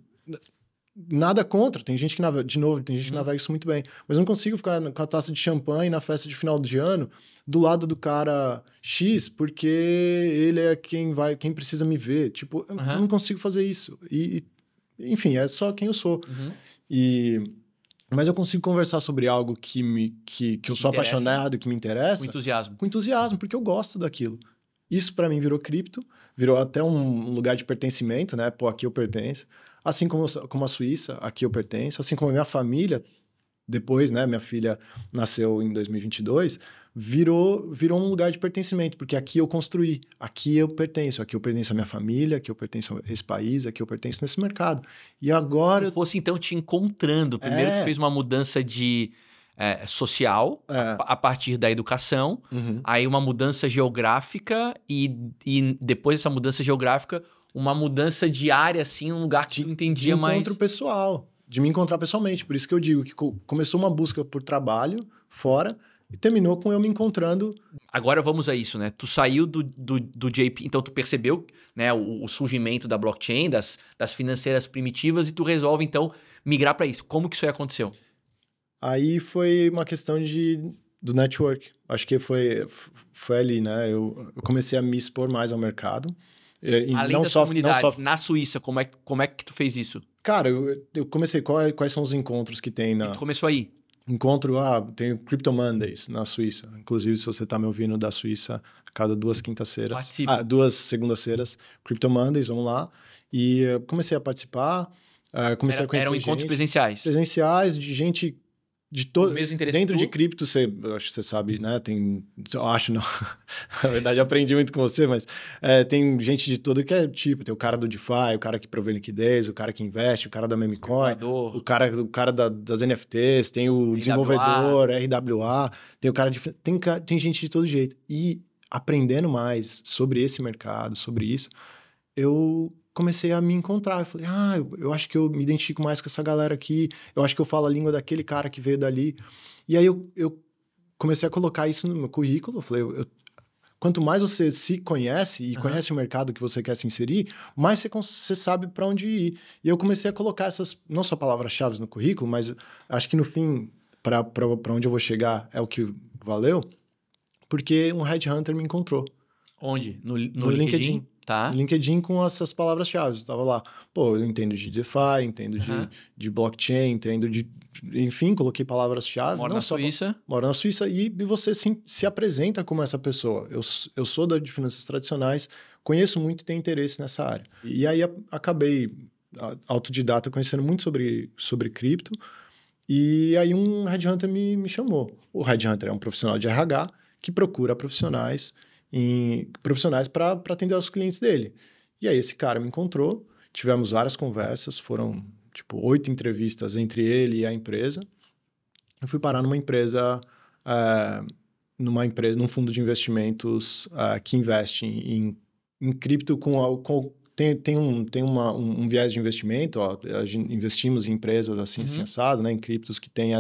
Nada contra. Tem gente que navega... De novo, tem gente que navega isso muito bem. Mas eu não consigo ficar com a taça de champanhe na festa de final de ano do lado do cara X, porque ele é quem precisa me ver. Tipo, eu não consigo fazer isso. Enfim, é só quem eu sou. Mas eu consigo conversar sobre algo que eu sou apaixonado, que me interessa. Com entusiasmo. Com entusiasmo, porque eu gosto daquilo. Isso para mim virou cripto, virou até um lugar de pertencimento, né? Pô, aqui eu pertenço. Assim como a Suíça, aqui eu pertenço. Assim como a minha família, depois, né? Minha filha nasceu em 2022, virou um lugar de pertencimento, porque aqui eu construí, aqui eu pertenço à minha família, aqui eu pertenço a esse país, aqui eu pertenço nesse mercado. E agora... Se fosse, então, te encontrando. Primeiro tu fez uma mudança de... social, a partir da educação, aí uma mudança geográfica e depois dessa mudança geográfica, uma mudança de área, assim, um lugar que tu entendia mais... De encontro pessoal, de me encontrar pessoalmente. Por isso que eu digo que começou uma busca por trabalho fora e terminou com eu me encontrando... Agora vamos a isso, né? Tu saiu do JP, então tu percebeu, né, o surgimento da blockchain, das financeiras primitivas, e tu resolve, então, migrar para isso. Como que isso aí aconteceu? Aí foi uma questão do network. Acho que foi ali, né? Eu comecei a me expor mais ao mercado. Além das comunidades, na Suíça, como é que tu fez isso? Cara, eu comecei, quais são os encontros que tem E tu começou aí? Encontro, tem o Crypto Mondays na Suíça. Inclusive, se você tá me ouvindo da Suíça, a cada 2 quintas-feiras. 2 segundas-feiras, Crypto Mondays, vamos lá. E eu comecei a participar, comecei a conhecer Eram encontros presenciais? Presenciais, de gente de todo dentro de cripto, acho que você sabe, né? Eu acho não. Na verdade, aprendi muito com você, mas tem gente de todo que é tipo. Tem o cara do DeFi, o cara que provê liquidez, o cara que investe, o cara da memecoin, o cara das NFTs, tem o desenvolvedor, RWA, tem o cara de tem gente de todo jeito. E aprendendo mais sobre esse mercado, sobre isso, eu comecei a me encontrar. Eu falei, eu acho que eu me identifico mais com essa galera aqui. Eu acho que eu falo a língua daquele cara que veio dali. E aí eu comecei a colocar isso no meu currículo. Eu falei, quanto mais você se conhece e conhece o mercado que você quer se inserir, mais você sabe para onde ir. E eu comecei a colocar essas, não só palavras-chave no currículo, mas acho que no fim, para onde eu vou chegar é o que valeu, porque um headhunter me encontrou. Onde? No LinkedIn? Tá. No LinkedIn com essas palavras-chave. Eu tava lá, eu entendo de DeFi, entendo de blockchain, entendo de... Enfim, coloquei palavras-chave. Moro na Suíça. Moro na Suíça e você se apresenta como essa pessoa. Eu sou de finanças tradicionais, conheço muito e tenho interesse nessa área. E aí acabei, autodidata, conhecendo muito sobre cripto. E aí um headhunter me chamou. O headhunter é um profissional de RH que procura profissionais para atender aos clientes dele. E aí esse cara me encontrou, tivemos várias conversas, foram 8 entrevistas entre ele e a empresa. Eu fui parar numa empresa, num fundo de investimentos que investe em cripto tem um viés de investimento, investimos em empresas assim assado, né, em criptos que tem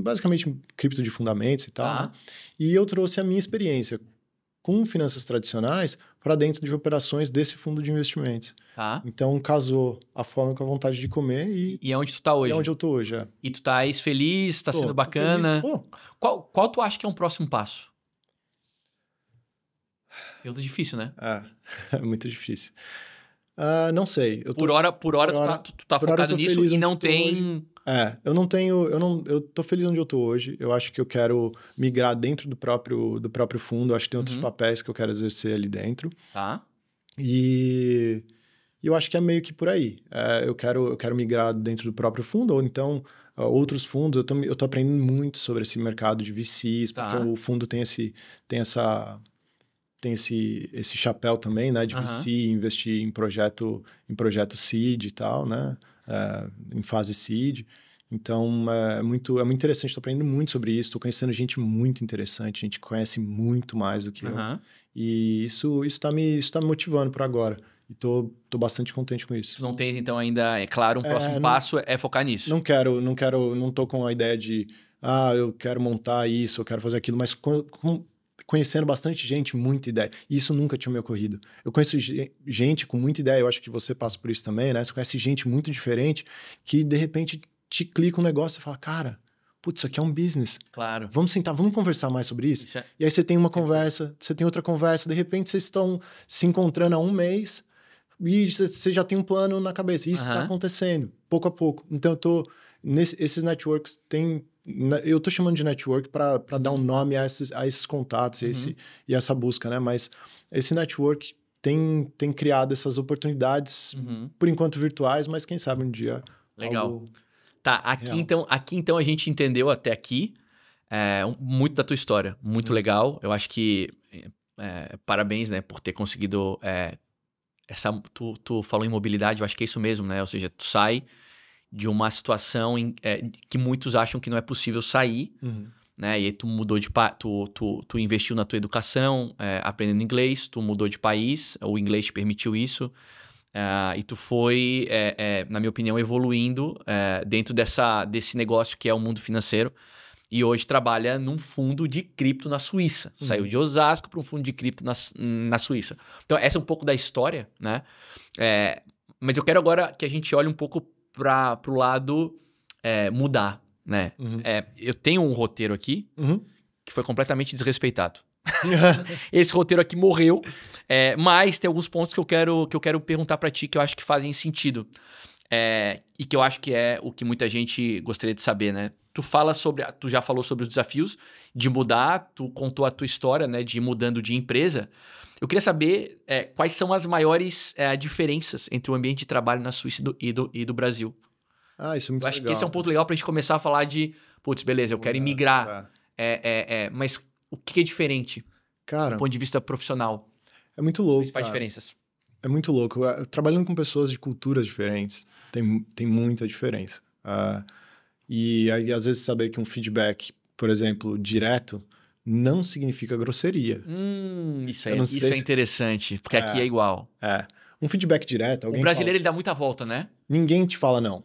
basicamente cripto de fundamentos e tal, né? E eu trouxe a minha experiência com finanças tradicionais para dentro de operações desse fundo de investimentos. Então, casou a fome com a vontade de comer e é onde tu tá hoje? É onde eu tô hoje, E tu tá feliz, tá sendo bacana? Qual tu acha que é um próximo passo? Pergunta difícil, né? É muito difícil. Não sei. Por hora tu tá focado nisso e não tem... Eu tô feliz onde eu tô hoje. Eu acho que eu quero migrar dentro do próprio fundo. Eu acho que tem outros papéis que eu quero exercer ali dentro. E eu acho que é meio que por aí. Eu quero migrar dentro do próprio fundo, ou então outros fundos. Eu tô aprendendo muito sobre esse mercado de VCs, porque o fundo tem esse chapéu também, né, de VC, investir em projeto seed e tal, né, em fase seed. Então, é muito interessante, estou aprendendo muito sobre isso, estou conhecendo gente muito interessante, gente que conhece muito mais do que eu. E isso está me motivando por agora. E tô bastante contente com isso. Tu não tens, então, ainda, é claro, um próximo passo é focar nisso. Não tô com a ideia de, eu quero montar isso, eu quero fazer aquilo, mas conhecendo bastante gente, muita ideia. E isso nunca tinha me ocorrido. Eu conheço gente com muita ideia, eu acho que você passa por isso também, né? Você conhece gente muito diferente que, de repente, te clica um negócio e fala, cara, putz, isso aqui é um business. Claro. Vamos sentar, vamos conversar mais sobre isso? E aí você tem uma conversa, você tem outra conversa, de repente vocês estão se encontrando há um mês e você já tem um plano na cabeça. E isso está acontecendo, pouco a pouco. Então, esses networks eu tô chamando de network para dar um nome a esses contatos e essa busca, né? Mas esse network tem criado essas oportunidades, por enquanto virtuais, mas quem sabe um dia... Legal. Tá, aqui então a gente entendeu até aqui muito da tua história. Muito legal. Eu acho que parabéns, né, por ter conseguido... Tu falou em mobilidade, eu acho que é isso mesmo, né? Ou seja, tu sai de uma situação que muitos acham que não é possível sair, né? E aí tu mudou tu investiu na tua educação, aprendendo inglês, tu mudou de país, o inglês te permitiu isso, e tu foi, na minha opinião, evoluindo dentro desse negócio que é o mundo financeiro, e hoje trabalha num fundo de cripto na Suíça. Saiu de Osasco para um fundo de cripto na Suíça. Então, essa é um pouco da história, né? Mas eu quero agora que a gente olhe um pouco para o lado mudar. né? Eu tenho um roteiro aqui que foi completamente desrespeitado. Esse roteiro aqui morreu, mas tem alguns pontos que eu quero perguntar pra ti que eu acho que fazem sentido. E que eu acho que é o que muita gente gostaria de saber, né? Tu já falou sobre os desafios de mudar, tu contou a tua história, né, de ir mudando de empresa. Eu queria saber quais são as maiores diferenças entre o ambiente de trabalho na Suíça e do Brasil. Isso é muito legal. Eu acho que esse é um ponto legal pra gente começar a falar de, putz, beleza, eu quero imigrar. Mas o que é diferente, cara, do ponto de vista profissional? É muito louco, as principais diferenças. É muito louco. Trabalhando com pessoas de culturas diferentes, tem muita diferença. E aí, às vezes, saber que um feedback, por exemplo, direto, não significa grosseria. Isso é interessante, porque aqui é igual. Um feedback direto, alguém O brasileiro, ele dá muita volta, né? Ninguém te fala não.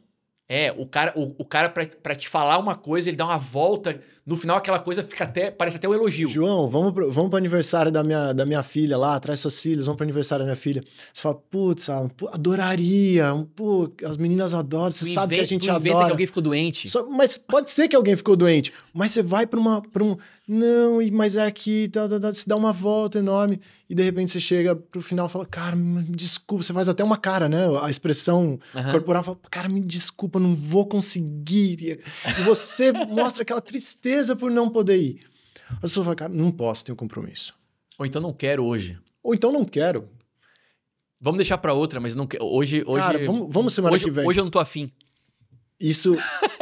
O cara pra te falar uma coisa, ele dá uma volta. No final, aquela coisa parece até um elogio. João, vamos pro aniversário da minha filha lá, traz suas filhas, vamos pro aniversário da minha filha. Você fala, putz, adoraria, as meninas adoram, você sabe que a gente adora. Que alguém ficou doente. Mas pode ser que alguém ficou doente, mas você vai pra um... Não, mas é aqui, se dá uma volta enorme, e de repente você chega pro final e fala, cara, me desculpa, você faz até uma cara, né? A expressão corporal fala, cara, me desculpa, não vou conseguir. E você mostra aquela tristeza por não poder ir. A pessoa fala, cara, não posso, tenho compromisso. Ou então não quero hoje. Ou então não quero. Vamos deixar pra outra, mas não quero. Hoje. Cara, vamos semana que vem. Hoje eu não tô afim. Isso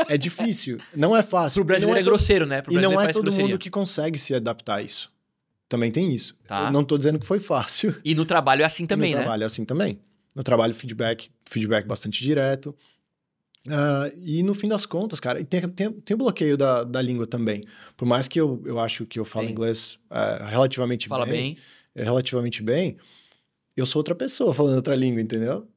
é difícil, não é fácil. Pro brasileiro é grosseiro, né? E não é todo mundo que consegue se adaptar a isso. Também tem isso. Tá. Eu não tô dizendo que foi fácil. E no trabalho é assim também, né? No trabalho é assim também. No trabalho, feedback bastante direto. E no fim das contas, cara, e tem o bloqueio da língua também. Por mais que eu acho que eu falo inglês relativamente bem. Relativamente bem, eu sou outra pessoa falando outra língua, entendeu?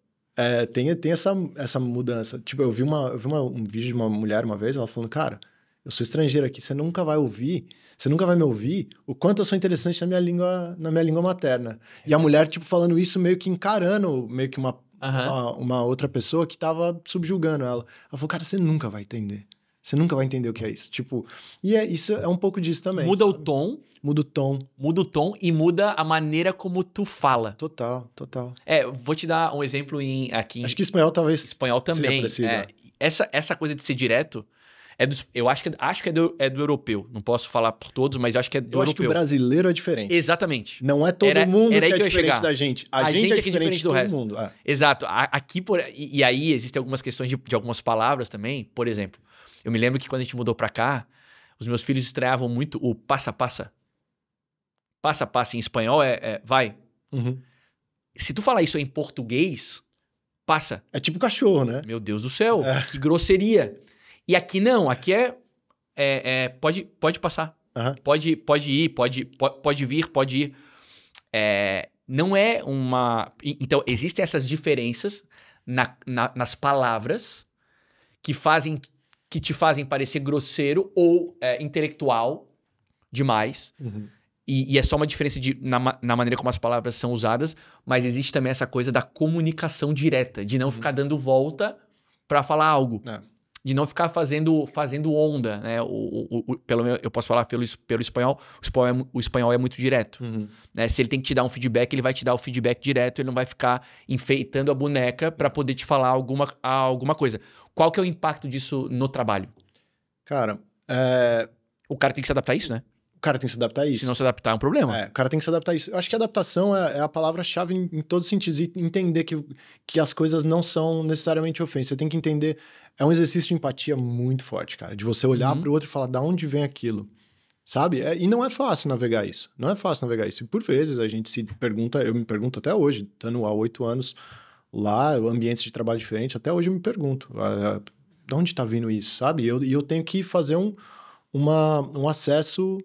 Tem essa mudança. Tipo, eu vi um vídeo de uma mulher uma vez, ela falando, cara, eu sou estrangeira aqui, você nunca vai me ouvir o quanto eu sou interessante na minha língua materna. E a mulher, tipo, falando isso meio que encarando, meio que uma outra pessoa que tava subjugando ela. Ela falou, cara, você nunca vai entender. Você nunca vai entender o que é isso. Tipo, isso é um pouco disso também. Muda sabe? o tom. Muda o tom. Muda o tom e muda a maneira como tu fala. Total. Vou te dar um exemplo aqui. Acho que espanhol talvez. Espanhol também. Essa coisa de ser direto, eu acho que é do europeu. Não posso falar por todos, mas eu acho que é do europeu. Eu acho que o brasileiro é diferente. Exatamente. Não é todo mundo que é diferente da gente. A gente é diferente do resto. Todo mundo. Exato. E aí existem algumas questões de algumas palavras também. Por exemplo, eu me lembro que quando a gente mudou pra cá, os meus filhos estranhavam muito o passa-passa. Passa-passa em espanhol vai. Uhum. Se tu falar isso em português, passa. É tipo cachorro, né? Meu Deus do céu, que grosseria. E aqui não, aqui pode passar. Uhum. Pode ir, pode vir, pode ir. Não é uma... Então, existem essas diferenças nas palavras que te fazem parecer grosseiro ou intelectual demais. Uhum. E é só uma diferença na maneira como as palavras são usadas, mas existe também essa coisa da comunicação direta, de não ficar dando volta para falar algo. De não ficar fazendo onda, né? Eu posso falar pelo espanhol, o espanhol é muito direto. Uhum. Né? Se ele tem que te dar um feedback, ele vai te dar o feedback direto, ele não vai ficar enfeitando a boneca para poder te falar alguma coisa. Qual que é o impacto disso no trabalho? Cara, o cara tem que se adaptar a isso, né? O cara tem que se adaptar a isso. Se não se adaptar, é um problema. O cara tem que se adaptar a isso. Eu acho que a adaptação é a palavra-chave em todos os sentidos. E entender que as coisas não são necessariamente ofensas. Você tem que entender... É um exercício de empatia muito forte, cara. De você olhar pro outro e falar, da onde vem aquilo? Sabe? E não é fácil navegar isso. Não é fácil navegar isso. E por vezes a gente se pergunta... Eu me pergunto até hoje, estando há 8 anos lá, ambientes de trabalho diferentes, até hoje eu me pergunto, de onde tá vindo isso, sabe? E eu tenho que fazer um acesso...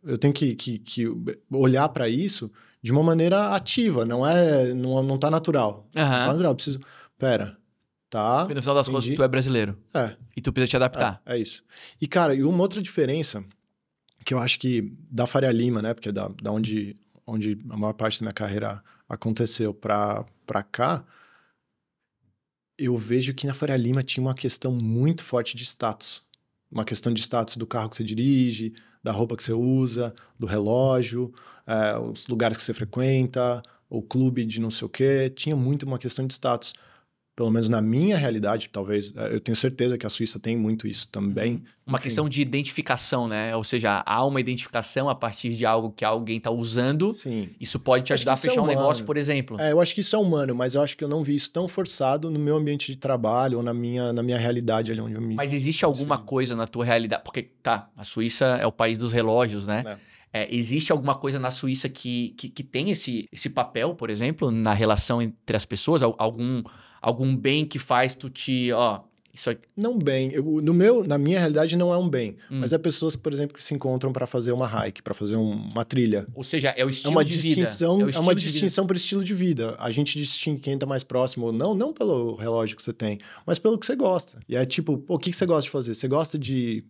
eu tenho que olhar para isso de uma maneira ativa, não tá natural. Uhum. Não tá natural, eu preciso... Pera, tá... Porque no final das contas, tu é brasileiro. E tu precisa te adaptar. É isso. E, cara, e uma outra diferença que eu acho que da Faria Lima, né? Porque da onde a maior parte da minha carreira aconteceu pra cá, eu vejo que na Faria Lima tinha uma questão muito forte de status. Uma questão de status do carro que você dirige, da roupa que você usa, do relógio, os lugares que você frequenta, o clube de não sei o quê. Tinha muito uma questão de status. Pelo menos na minha realidade, talvez, eu tenho certeza que a Suíça tem muito isso também. Uma Enfim. questão de identificação, né? Ou seja, há uma identificação a partir de algo que alguém está usando. Sim. Isso pode te Acho ajudar a que isso é fechar um humano. negócio, por exemplo. Eu acho que isso é humano, mas eu acho que eu não vi isso tão forçado no meu ambiente de trabalho ou na minha realidade ali onde eu me... Mas existe alguma coisa na tua realidade? Porque, tá, a Suíça é o país dos relógios, né? Existe alguma coisa na Suíça que tem esse papel, por exemplo, na relação entre as pessoas? Algum bem que faz tu te... Isso aqui... Não bem. Na minha realidade não é um bem. Mas é pessoas, por exemplo, que se encontram para fazer uma hike, para fazer uma trilha. Ou seja, é o estilo de vida. É uma distinção por estilo de vida. A gente distingue quem tá mais próximo ou não pelo relógio que você tem, mas pelo que você gosta. E é tipo, o que você gosta de fazer? Você gosta de...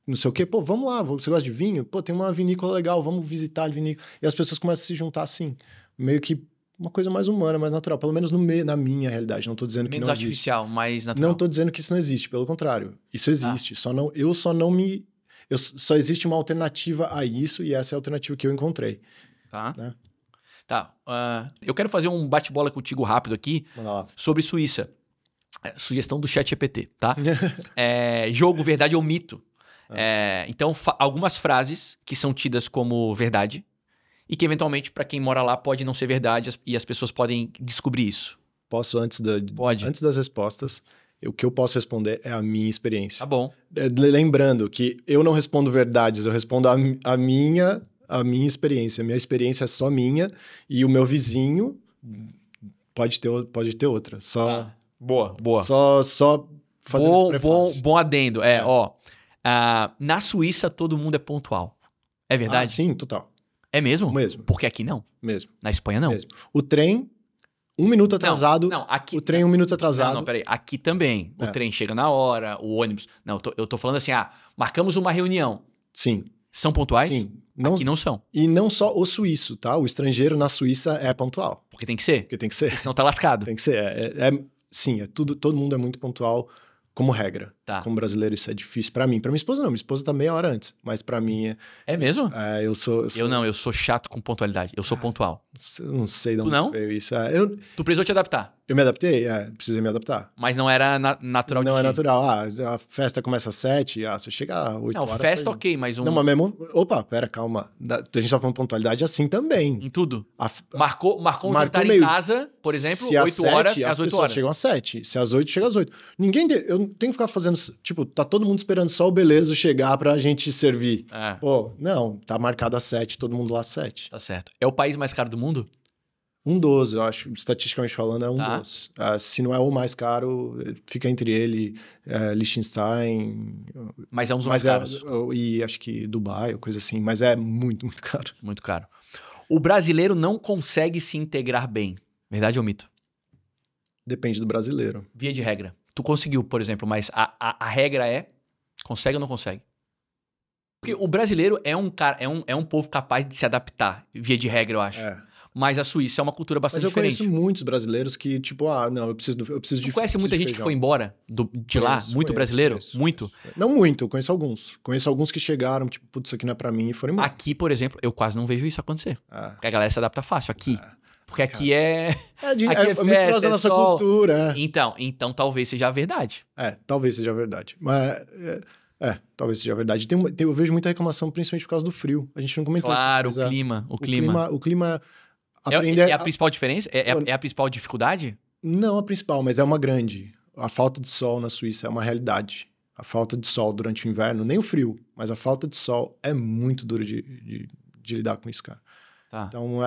não sei o quê, vamos lá, você gosta de vinho? Tem uma vinícola legal, vamos visitar a vinícola. E as pessoas começam a se juntar assim, meio que uma coisa mais humana, mais natural, pelo menos na minha realidade, não tô dizendo que não existe. Menos artificial, mais natural. Não tô dizendo que isso não existe, pelo contrário, isso existe, só existe uma alternativa a isso e essa é a alternativa que eu encontrei. Tá. Né? Tá, eu quero fazer um bate-bola contigo rápido aqui sobre Suíça. Sugestão do ChatGPT, tá? Jogo verdade ou mito. Então, algumas frases que são tidas como verdade e que, eventualmente, para quem mora lá, pode não ser verdade e as pessoas podem descobrir isso. Posso, Pode. Antes das respostas, o que eu posso responder é a minha experiência. Tá bom. Lembrando que eu não respondo verdades, eu respondo a minha experiência. A minha experiência é só minha e o meu vizinho pode ter outra. Só... Boa. Só fazendo esse prefácio. Bom adendo. Na Suíça, todo mundo é pontual. É verdade? Sim, total. É mesmo? Mesmo. Porque aqui não. Mesmo. Na Espanha não. Mesmo. O trem, 1 minuto atrasado. Não, aqui... O trem 1 minuto atrasado. Não, peraí. Aqui também. O trem chega na hora, o ônibus... Não, eu tô falando assim, marcamos uma reunião. Sim. São pontuais? Sim. Aqui não são. E não só o suíço, tá? O estrangeiro na Suíça é pontual. Porque tem que ser. Porque tem que ser. Porque senão tá lascado. Tem que ser. Sim, todo mundo é muito pontual como regra. Tá. Como brasileiro isso é difícil pra mim. Pra minha esposa não, minha esposa tá meia hora antes. Mas pra mim... É mesmo? Eu sou... Eu sou chato com pontualidade. Eu sou pontual. Eu não sei de onde não? veio isso. Tu precisou te adaptar. Eu me adaptei? Precisei me adaptar. Mas não era natural de ti. Não é natural. A festa começa às 7, se eu chegar às 8 horas... Não, festa ok, mas Não, mas mesmo... Opa, pera, calma. A gente tá falando pontualidade assim também. Em tudo. Marcou um jantar meio... em casa, por exemplo, se 8 horas, as às 8 pessoas horas. chegam às 7. Se às 8, chega às 8. Eu não tenho que ficar fazendo... Tipo, tá todo mundo esperando só o Belezo chegar pra gente servir. Não, tá marcado às 7, todo mundo lá às 7. Tá certo. É o país mais caro do mundo? Um dos, eu acho, estatisticamente falando, é um dos. Se não é o mais caro, fica entre ele, Liechtenstein... Mas é um dos mais caros. E acho que Dubai, ou coisa assim, mas é muito, muito caro. Muito caro. O brasileiro não consegue se integrar bem. Verdade ou mito? Depende do brasileiro. Via de regra. Tu conseguiu, por exemplo, mas a regra é... Consegue ou não consegue? Porque o brasileiro é um povo capaz de se adaptar, via de regra, eu acho. Mas a Suíça é uma cultura bastante diferente. Mas eu conheço muitos brasileiros que, tipo, não, eu preciso de... Tu conhece muita gente que foi embora de lá? Muito brasileiro? Muito? Não muito, conheço alguns. Conheço alguns que chegaram, tipo, putz, isso aqui não é pra mim e foram embora. Aqui, por exemplo, eu quase não vejo isso acontecer. Porque a galera se adapta fácil. Aqui... Porque aqui aqui é festa, muito próximo da nossa cultura. Então talvez seja a verdade. Talvez seja a verdade. Mas... talvez seja a verdade. Eu vejo muita reclamação, principalmente por causa do frio. A gente não comentou isso. Claro, o clima. O clima... É a principal diferença? É a principal dificuldade? Não a principal, mas é uma grande. A falta de sol na Suíça é uma realidade. A falta de sol durante o inverno, nem o frio, mas a falta de sol é muito duro de lidar com isso, cara. Tá. Então,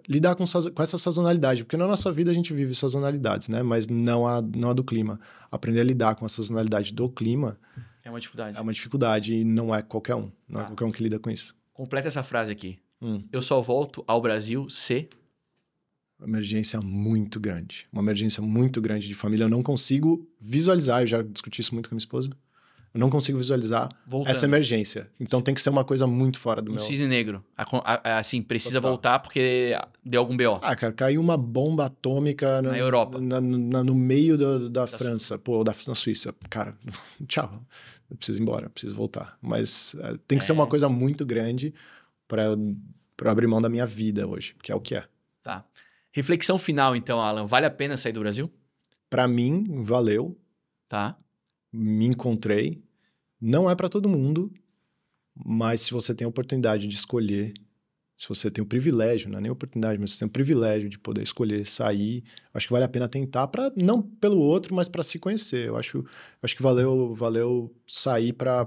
lidar com essa sazonalidade, porque na nossa vida a gente vive sazonalidades, né? Mas não a do clima. Aprender a lidar com a sazonalidade do clima... É uma dificuldade. É uma dificuldade e não é qualquer um. Não é qualquer um que lida com isso. Completa essa frase aqui. Eu só volto ao Brasil se... Uma emergência muito grande. Uma emergência muito grande de família. Eu não consigo visualizar. Eu já discuti isso muito com a minha esposa. Eu não consigo visualizar Voltando. essa emergência. Então tem que ser uma coisa muito fora do Um meu... cisne negro. Assim, precisa Total. voltar porque deu algum BO. Ah, cara, caiu uma bomba atômica Na Europa. no meio da França, na Suíça. Cara, tchau. Eu preciso ir embora, eu preciso voltar. Mas tem que ser uma coisa muito grande para eu abrir mão da minha vida hoje, que é o que é. Tá. Reflexão final, então, Alan. Vale a pena sair do Brasil? Para mim, valeu. Tá. Me encontrei. Não é para todo mundo, mas se você tem a oportunidade de escolher, se você tem o privilégio, não é nem oportunidade, mas você tem o privilégio de poder escolher sair, acho que vale a pena tentar, não pelo outro, mas para se conhecer. Eu acho que valeu sair para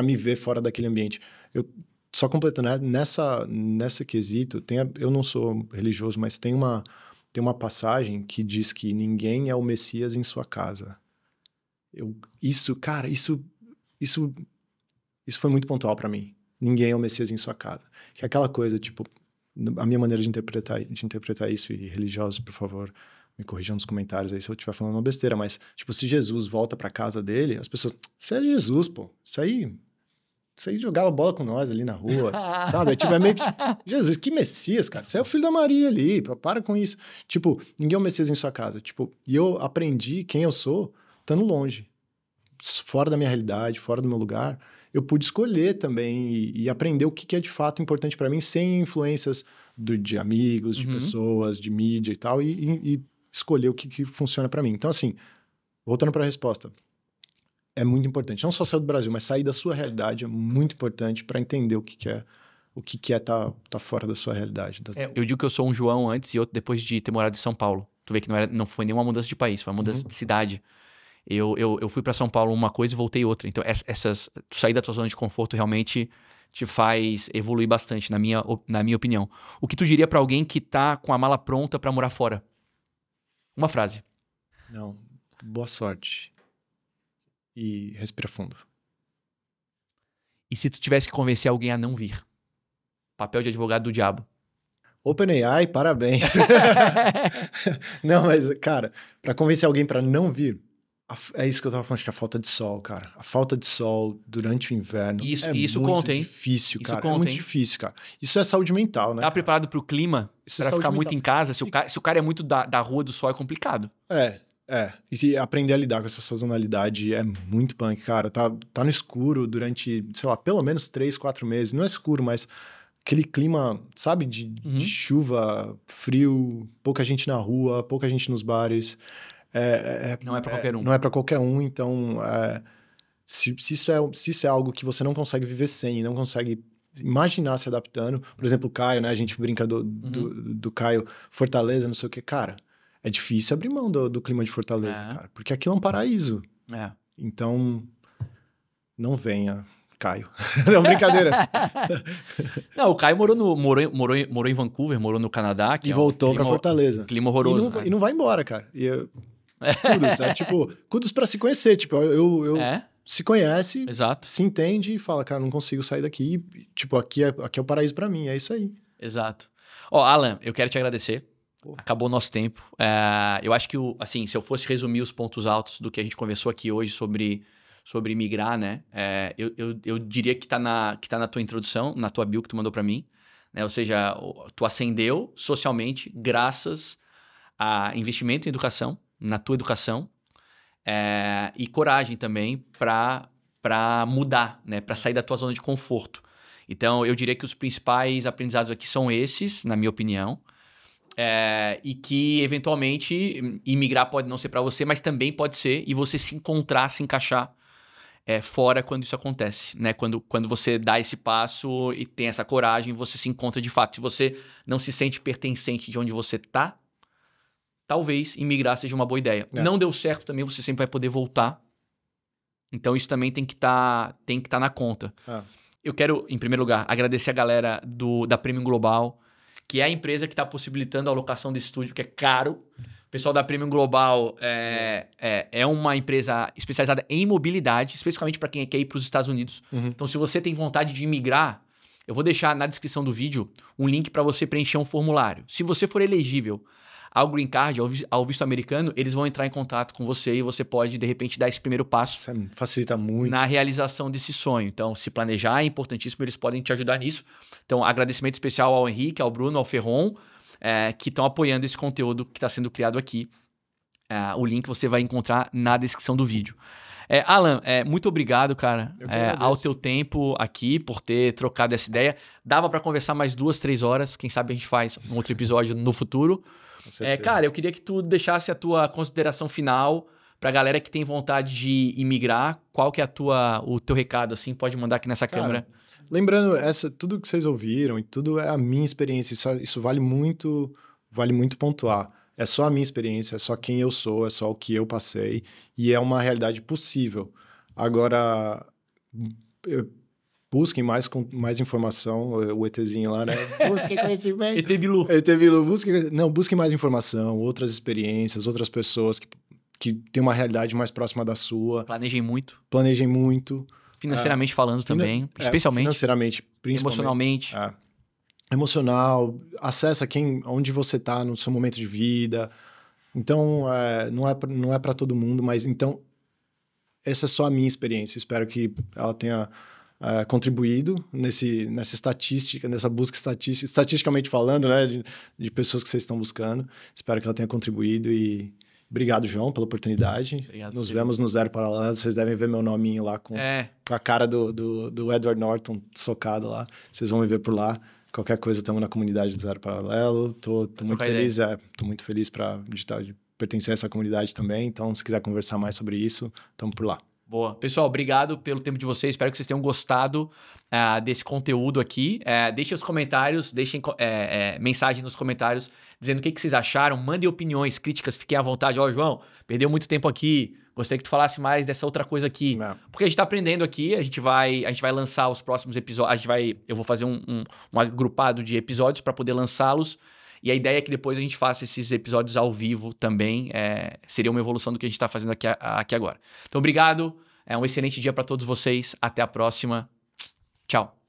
me ver fora daquele ambiente. Eu só completando, nessa quesito, eu não sou religioso, mas tem uma passagem que diz que ninguém é o Messias em sua casa. Isso foi muito pontual para mim. Ninguém é o Messias em sua casa. Que é aquela coisa, tipo, a minha maneira de interpretar isso, e religiosos, por favor, me corrijam nos comentários aí se eu estiver falando uma besteira, mas, tipo, se Jesus volta para casa dele, as pessoas, você é Jesus, pô, isso aí jogava bola com nós ali na rua, sabe? É meio que, tipo, Jesus, que Messias, cara? Você é o filho da Maria ali, para com isso. Tipo, ninguém é o Messias em sua casa. Tipo, e eu aprendi quem eu sou estando longe, fora da minha realidade, fora do meu lugar. Eu pude escolher também e aprender o que é de fato importante para mim, sem influências de amigos, de pessoas, de mídia e tal, e escolher o que funciona para mim. Então, assim, voltando para a resposta, é muito importante. Não só sair do Brasil, mas sair da sua realidade é muito importante para entender o que é tá fora da sua realidade. Eu digo que eu sou um João antes e outro depois de ter morado em São Paulo. Tu vê que não foi nenhuma mudança de país, foi uma mudança de cidade. Eu fui para São Paulo uma coisa e voltei outra. Então, sair da tua zona de conforto realmente te faz evoluir bastante, na minha opinião. O que tu diria para alguém que tá com a mala pronta para morar fora? Uma frase. Não, boa sorte. E respira fundo. E se tu tivesse que convencer alguém a não vir? Papel de advogado do diabo. OpenAI, parabéns. Não, mas, cara, para convencer alguém para não vir, é isso que eu tava falando, acho que a falta de sol, cara. A falta de sol durante o inverno isso muito conta, hein? Difícil, Isso cara. conta, É muito hein? difícil, cara. Isso é saúde mental, né? Tá preparado pro clima? Isso é Pra saúde ficar muito mental. em casa? Se o cara é muito da rua do sol, é complicado. E aprender a lidar com essa sazonalidade é muito punk, cara. Tá no escuro durante, sei lá, pelo menos 3, 4 meses. Não é escuro, mas aquele clima, sabe, de chuva, frio, pouca gente na rua, pouca gente nos bares. Não é pra qualquer um. Não é pra qualquer um, então se isso é algo que você não consegue viver sem, não consegue imaginar se adaptando. Por exemplo, o Caio, né? A gente brinca do Caio, Fortaleza, não sei o que. Cara, é difícil abrir mão do clima de Fortaleza, cara. Porque aquilo é um paraíso. Então, não venha, Caio. Não, brincadeira. Não, o Caio morou em Vancouver, morou no Canadá. E voltou pra Fortaleza. Clima horroroso. E não vai embora, cara. Kudos pra se conhecer. Tipo, eu se conhece, Exato. Se entende e fala, cara, não consigo sair daqui. Tipo, aqui é o paraíso pra mim. É isso aí. Exato. Alan, eu quero te agradecer. Acabou o nosso tempo. Eu acho que, assim, se eu fosse resumir os pontos altos do que a gente conversou aqui hoje sobre migrar, né? Eu diria que tá na tua introdução, na tua bio que tu mandou para mim, né? Ou seja, tu ascendeu socialmente graças a investimento em educação, na tua educação, e coragem também para mudar, né? Para sair da tua zona de conforto. Então, eu diria que os principais aprendizados aqui são esses, na minha opinião. E que, eventualmente, imigrar pode não ser para você, mas também pode ser, e você se encontrar, se encaixar fora quando isso acontece, né? Quando você dá esse passo e tem essa coragem, você se encontra de fato. Se você não se sente pertencente de onde você tá, talvez imigrar seja uma boa ideia. Não deu certo também, você sempre vai poder voltar. Então, isso também tem que tá na conta. Eu quero, em primeiro lugar, agradecer a galera da Premium Global, que é a empresa que está possibilitando a alocação desse estúdio, que é caro. O pessoal da Premium Global é uma empresa especializada em mobilidade, especificamente para quem quer ir para os Estados Unidos. Então, se você tem vontade de imigrar, eu vou deixar na descrição do vídeo um link para você preencher um formulário. Se você for elegível ao Green Card, ao visto americano, eles vão entrar em contato com você e você pode, de repente, dar esse primeiro passo. Isso facilita muito. Na realização desse sonho. Então, se planejar é importantíssimo, eles podem te ajudar nisso. Então, agradecimento especial ao Henrique, ao Bruno, ao Ferron, que estão apoiando esse conteúdo que está sendo criado aqui. O link você vai encontrar na descrição do vídeo. Alan, muito obrigado, cara, ao teu tempo aqui, por ter trocado essa ideia. Dava para conversar mais 2, 3 horas. Quem sabe a gente faz um outro episódio no futuro. Cara, eu queria que tu deixasse a tua consideração final pra galera que tem vontade de imigrar. Qual que é o teu recado, assim? Pode mandar aqui nessa câmera. Lembrando, tudo que vocês ouviram e tudo é a minha experiência. Isso vale muito pontuar. É só a minha experiência, é só quem eu sou, é só o que eu passei e é uma realidade possível. Agora, busquem mais informação, o ETzinho lá, né? Busquem conhecimento. ET Bilu. ET Bilu, busquem mais informação, outras experiências, outras pessoas que têm uma realidade mais próxima da sua. Planejem muito. Financeiramente falando também, especialmente. Financeiramente, principalmente. Emocionalmente. Emocional, acessa onde você está no seu momento de vida. Então, não é para todo mundo, mas então, essa é só a minha experiência. Espero que ela tenha contribuído nessa estatística, nessa busca estatisticamente falando, né, de pessoas que vocês estão buscando. Espero que ela tenha contribuído e obrigado, João, pela oportunidade. Obrigado, Nos vemos no Zero Paralelo. Vocês devem ver meu nominho lá com a cara do Edward Norton socado lá. Vocês vão me ver por lá. Qualquer coisa, estamos na comunidade do Zero Paralelo. Tô muito feliz. Tô muito feliz de pertencer a essa comunidade também. Então, se quiser conversar mais sobre isso, estamos por lá. Boa. Pessoal, obrigado pelo tempo de vocês. Espero que vocês tenham gostado desse conteúdo aqui. Deixem os comentários, deixem mensagem nos comentários dizendo o que vocês acharam. Mandem opiniões, críticas, fiquem à vontade. João, perdeu muito tempo aqui. Gostaria que tu falasse mais dessa outra coisa aqui. Porque a gente tá aprendendo aqui, a gente vai lançar os próximos episódios. Eu vou fazer um agrupado de episódios para poder lançá-los. E a ideia é que depois a gente faça esses episódios ao vivo também. Seria uma evolução do que a gente está fazendo aqui agora. Então, obrigado. Um excelente dia para todos vocês. Até a próxima. Tchau.